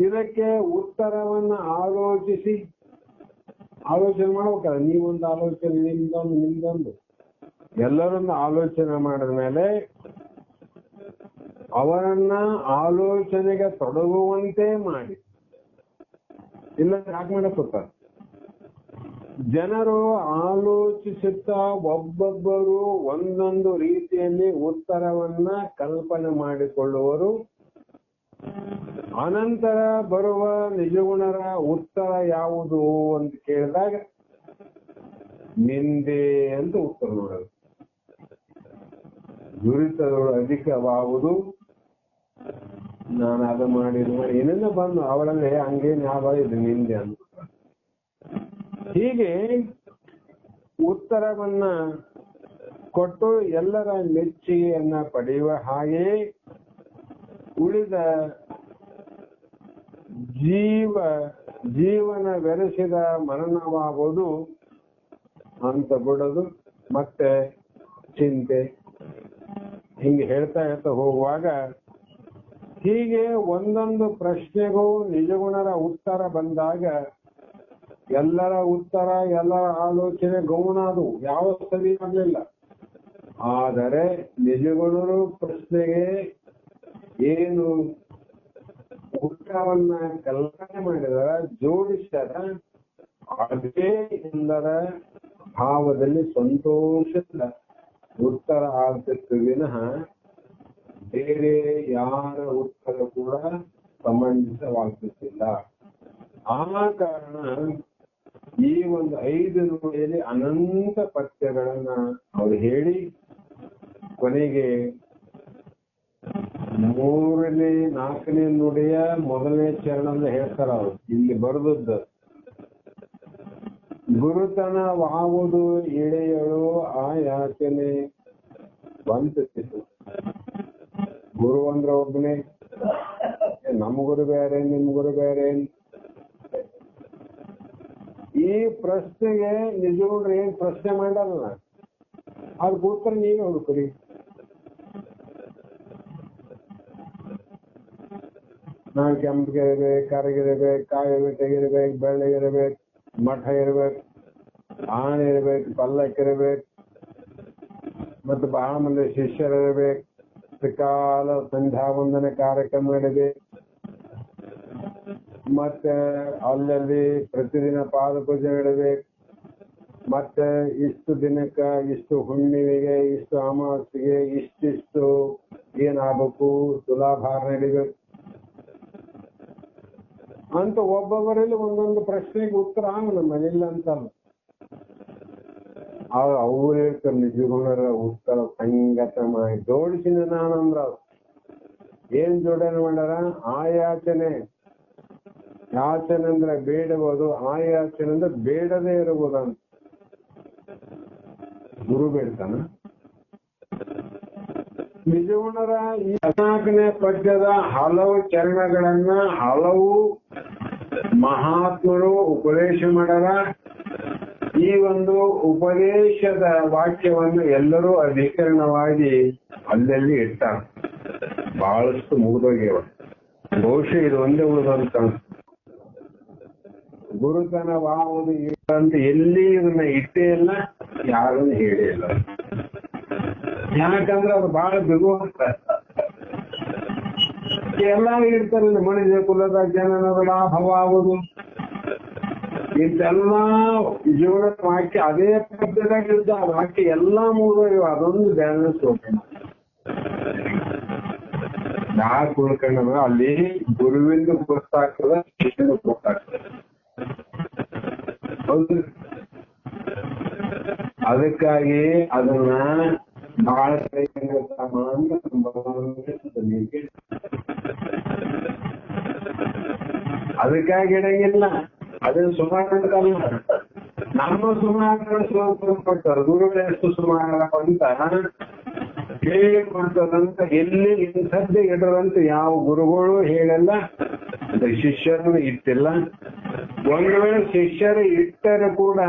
ಇದಕ್ಕೆ ಉತ್ತರವನ್ನ ಆಲೋಚನೆ ಮಾಡ್ಬೇಕಲ್ಲ. ನೀವೊಂದು ಆಲೋಚನೆ, ನಿಮ್ದೊಂದು ಎಲ್ಲರನ್ನ ಆಲೋಚನೆ ಮಾಡಿದ ಮೇಲೆ ಅವರನ್ನ ಆಲೋಚನೆಗೆ ತೊಡಗುವಂತೆ ಮಾಡಿ, ಇಲ್ಲ ಯಾಕೆ ಮಾಡಕ್ಕೊತ್ತಾರೆ. ಜನರು ಆಲೋಚಿಸುತ್ತಾ ಒಬ್ಬೊಬ್ಬರು ಒಂದೊಂದು ರೀತಿಯಲ್ಲಿ ಉತ್ತರವನ್ನ ಕಲ್ಪನೆ ಮಾಡಿಕೊಳ್ಳುವರು. ಅನಂತರ ಬರುವ ನಿಜಗುಣರ ಉತ್ತರ ಯಾವುದು ಅಂತ ಕೇಳಿದಾಗ ನಿಂದೆ ಅಂತ ಉತ್ತರ ನೋಡೋದು. ದುರಿತದೊಳು ಅಧಿಕವಾಗುವುದು, ನಾನು ಅದು ಮಾಡಿದ ಏನೇನೋ ಬಂದು ಅವಳಲ್ಲಿ ಹಂಗೇನು ಯಾವ ಇದು ನಿಂದೆ ಅಂತ. ಹೀಗೆ ಉತ್ತರವನ್ನ ಕೊಟ್ಟು ಎಲ್ಲರ ಮೆಚ್ಚುಗೆಯನ್ನ ಪಡೆಯುವ ಹಾಗೆ ಉಳಿದ ಜೀವನ ಬೆರೆಸಿದ ಮರಣವಾಗುವುದು ಅಂತ ಬಿಡೋದು. ಮತ್ತೆ ಚಿಂತೆ, ಹಿಂಗೆ ಹೇಳ್ತಾ ಹೋಗುವಾಗ ಹೀಗೆ ಒಂದೊಂದು ಪ್ರಶ್ನೆಗೂ ನಿಜಗುಣರ ಉತ್ತರ ಬಂದಾಗ ಎಲ್ಲರ ಉತ್ತರ, ಎಲ್ಲರ ಆಲೋಚನೆ ಗೌಣ, ಅದು ಯಾವ ಸರಿ ಆಗಲಿಲ್ಲ. ಆದರೆ ನಿಜಗುಣರು ಪ್ರಶ್ನೆಗೆ ಏನು ಉತ್ತರವನ್ನ ಕಲ್ಪನೆ ಮಾಡಿದಾರ, ಜೋಡಿಸಿದಾರ, ಅದೇ ಎಲ್ಲರ ಭಾವದಲ್ಲಿ ಸಂತೋಷದ ಉತ್ತರ ಆಗ್ತಿತ್ತು ವಿನಃ ಬೇರೆ ಯಾರ ಉತ್ತರ ಕೂಡ ಸಮಂಜಸವಾಗ್ತಿಲ್ಲ. ಆ ಕಾರಣ ಈ ಒಂದು 5 ನುಡಿಯಲ್ಲಿ ಅನಂತ ಪದ್ಯಗಳನ್ನ ಅವ್ರು ಹೇಳಿ ಕೊನೆಗೆ 3ನೇ 4ನೇ ನುಡಿಯ 1ನೇ ಚರಣ ಹೇಳ್ತಾರ. ಅವರು ಇಲ್ಲಿ ಬರೆದದ್ದು ಗುರುತನವಾವುದು ಇಳೆಯಳು ಆ ಯಾಚನೆ ಬಂತಿತ್ತು. ಗುರು ಅಂದ್ರೆ ಒಬ್ಬನೇ, ನಮ್ ಗುರು ಬೇರೆ, ನಿಮ್ ಗುರು ಬೇರೆ. ಈ ಪ್ರಶ್ನೆಗೆ ನಿಜವಾಗ್ಲೂ ಏನ್ ಪ್ರಶ್ನೆ ಮಾಡಲ್ಲ, ಅದ್ ಉತ್ತರ ನೀವೇ ಹುಡುಕ್ರಿ. ನಾನ್ ಕೆಂಪಗಿರ್ಬೇಕು, ಕರಗಿರ್ಬೇಕು, ಕಾಯಿರ್ಬೇಕು, ಬೆಳ್ಳಗಿರ್ಬೇಕು, ಮಠ ಇರ್ಬೇಕು, ಆನೆ ಇರ್ಬೇಕು, ಪಲ್ಲಕ್ಕಿರ್ಬೇಕು, ಮತ್ತು ಬಹಳ ಮಂದಿ ಶಿಷ್ಯರಿರ್ಬೇಕು, ತ್ರಿಕಾಲ ಸಂಧ್ಯಾ ವಂದನೆ ಕಾರ್ಯಕ್ರಮ ಇಡಬೇಕು, ಮತ್ತೆ ಅಲ್ಲಲ್ಲಿ ಪ್ರತಿದಿನ ಪಾದ ಪೂಜೆ ಇಡಬೇಕು, ಮತ್ತೆ ಇಷ್ಟು ದಿನಕ್ಕ ಇಷ್ಟು ಹುಣ್ಣಿಮೆಗೆ, ಇಷ್ಟು ಅಮಾವಾಸ್ಯೆಗೆ ಇಷ್ಟಿಷ್ಟು ಏನಾಗಬೇಕು, ತುಲಾಭಾರ ಹಿಡಿಬೇಕು ಅಂತ ಒಬ್ಬೊಬ್ಬರಲ್ಲಿ ಒಂದೊಂದು ಪ್ರಶ್ನೆಗೆ ಉತ್ತರ ಆಗಲ್ಲ ಮನೆಯಿಲ್ಲ ಅಂತಲ್ಲ. ಅವ್ರು ಹೇಳ್ತಾರೆ ನಿಜಗುಣರ ಉತ್ತರ ಸಂಗತ ಮಾಡಿ ಜೋಡಿಸಿದ ನಾನಂದ್ರ ಏನ್ ಜೋಡಣೆ ಮಾಡ್ಯಾರ, ಆಯಾಚನೆ. ಯಾಚನೆ ಅಂದ್ರೆ ಬೇಡಬಹುದು, ಆಯಾಚನೆ ಅಂದ್ರೆ ಬೇಡದೇ ಇರಬಹುದಂತ. ಗುರು ಬೇಡ್ತಾನ. ನಿಜಗುಣರ ಈ 14ನೇ ಪದ್ಯದ ಹಲವು ಚರಣಗಳನ್ನ ಹಲವು ಮಹಾತ್ಮರು ಉಪದೇಶ ಮಾಡ್ಯಾರ. ಈ ಒಂದು ಉಪದೇಶದ ವಾಕ್ಯವನ್ನು ಎಲ್ಲರೂ ಅಧಿಕರಣವಾಗಿ ಅಲ್ಲಲ್ಲಿ ಇಡ್ತಾರೆ. ಬಹಳಷ್ಟು ಮುಗಿದೋಗ್ಯವ. ಬಹುಶಃ ಇದು ಒಂದೇ ಉಳಿದಂತ ಗುರುತನವಾವುದು ಅಂತ ಎಲ್ಲಿ ಇದನ್ನ ಇಟ್ಟೇ ಇಲ್ಲ, ಯಾರನ್ನು ಹೇಳೇ ಇಲ್ಲ. ಯಾಕಂದ್ರೆ ಅವ್ರು ಬಹಳ ಬಿಗು ಅಂತಾರೆ. ಎಲ್ಲ ಇರ್ತಾರೆ, ಮನುಷ್ಯ ಕುಲದ ಜನನದ ಲಾಭವಾಗುವುದು ಇಂತೆಲ್ಲ ಜೀವನ ವಾಕ್ಯ ಅದೇ ಪದ್ಯದಾಗಿದ್ದ ವಾಕ್ಯ ಎಲ್ಲಾ ಮುಗಿದೋಗ್ಯವ. ಅದೊಂದು ಬ್ಯಾಲೆನ್ಸ್ ಓಪನ್. ಯಾಕೆ ಉಳ್ಕೊಂಡ್ರೆ ಅಲ್ಲಿ ಗುರುವಿಂದ ಗೊತ್ತಾಗ್ತದ, ಶಿಷ್ಯನ ಗೊತ್ತಾಗ್ತದೆ. ಹೌದು. ಅದಕ್ಕಾಗಿ ಅದನ್ನ ಬಹಳ ಅದಕ್ಕಾಗಿ ಇಡಂಗಿಲ್ಲ. ಅದನ್ನ ಸುಮಾರು ನಮ್ಮ ಸುಮಾರು ಕೊಡ್ತಾರೆ. ಗುರುಗಳು ಎಷ್ಟು ಸುಮಾರು ಅಂತ ಹೇಳಿ ಕೊಡ್ತದಂತ ಎಲ್ಲಿ ಇಂಥದ್ದೇ ಇಡರಂತ ಯಾವ ಗುರುಗಳು ಹೇಳಲ್ಲ, ಶಿಷ್ಯರು ಇಟ್ಟಿಲ್ಲ. ಒಂದು ವೇಳೆ ಶಿಷ್ಯರು ಇಟ್ಟರು ಕೂಡ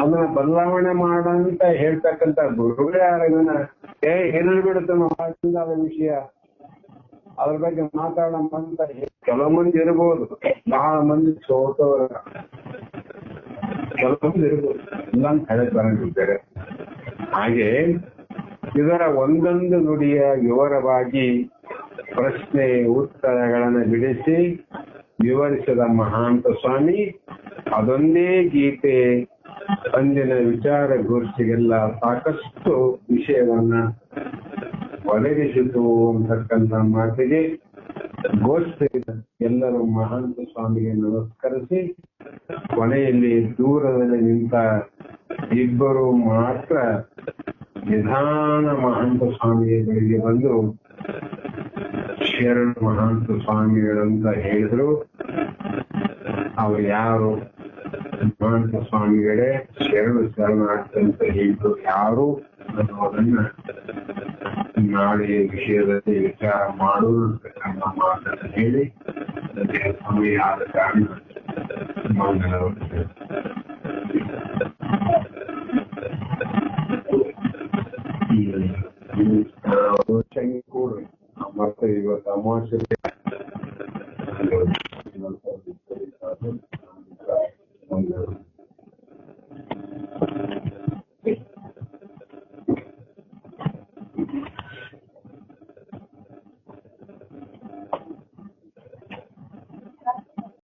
ಅದನ್ನ ಬದಲಾವಣೆ ಮಾಡಂತ ಹೇಳ್ತಕ್ಕಂತ ಗುರುಗಳೇ ಯಾರನ್ನ ಎಲ್ಲಿ ಬಿಡುತ್ತ ವಿಷಯ ಅದ್ರ ಬಗ್ಗೆ ಮಾತಾಡಂತ ಕೆಲವು ಮಂದಿ ಇರ್ಬೋದು, ಬಹಳ ಮಂದಿ ಸೋತವರ ಕೆಲವೊಂದು ಇರ್ಬೋದು, ಇಲ್ಲ ಹೇಳಿ ಬರಂಗಿದ್ದಾರೆ. ಹಾಗೆ ಇದರ ಒಂದೊಂದು ನುಡಿಯ ವಿವರವಾಗಿ ಪ್ರಶ್ನೆ ಉತ್ತರಗಳನ್ನು ಬಿಡಿಸಿ ವಿವರಿಸಿದ ಮಹಾಂತ ಸ್ವಾಮಿ ಅದೊಂದೇ ಗೀತೆ ಅಂದಿನ ವಿಚಾರಗೋಷ್ಠಿಗೆಲ್ಲ ಸಾಕಷ್ಟು ವಿಷಯವನ್ನ ಒದಗಿಸಿತು ಅಂತಕ್ಕಂಥ ಮಾತಿಗೆ ಗೋಷ್ಠಿ ಎಲ್ಲರೂ ಮಹಾಂತ ಸ್ವಾಮಿಗೆ ನಮಸ್ಕರಿಸಿ ಕೊನೆಯಲ್ಲಿ ದೂರದಲ್ಲಿ ನಿಂತ ಇಬ್ಬರು ಮಾತ್ರ ನಿಧಾನ ಮಹಾಂತ ಸ್ವಾಮಿಗಳಿಗೆ ಬಂದು ಶರಣ ಮಹಾಂತ ಸ್ವಾಮಿಗಳಂತ ಹೇಳಿದ್ರು. ಅವ್ರು ಯಾರು? ಮಹಾಂತ ಸ್ವಾಮಿಗಳೇ ಶರಣಾರ್ಥಿ ಅಂತ ಹೇಳಿದ್ರು ಯಾರು ಅನ್ನೋದನ್ನ ನಾಳೆ ವಿಷಯದಲ್ಲಿ ವಿಚಾರ ಮಾಡುವಂತಕ್ಕಂಥ ಮಾತನ್ನು ಹೇಳಿ ಸಮಯ ಆದ ಕಾರಣ ಮಂಗಳವಾರ ಮತ್ತೆ ಇವತ್ತು ಅಮಾವಾಸ್ಯೆ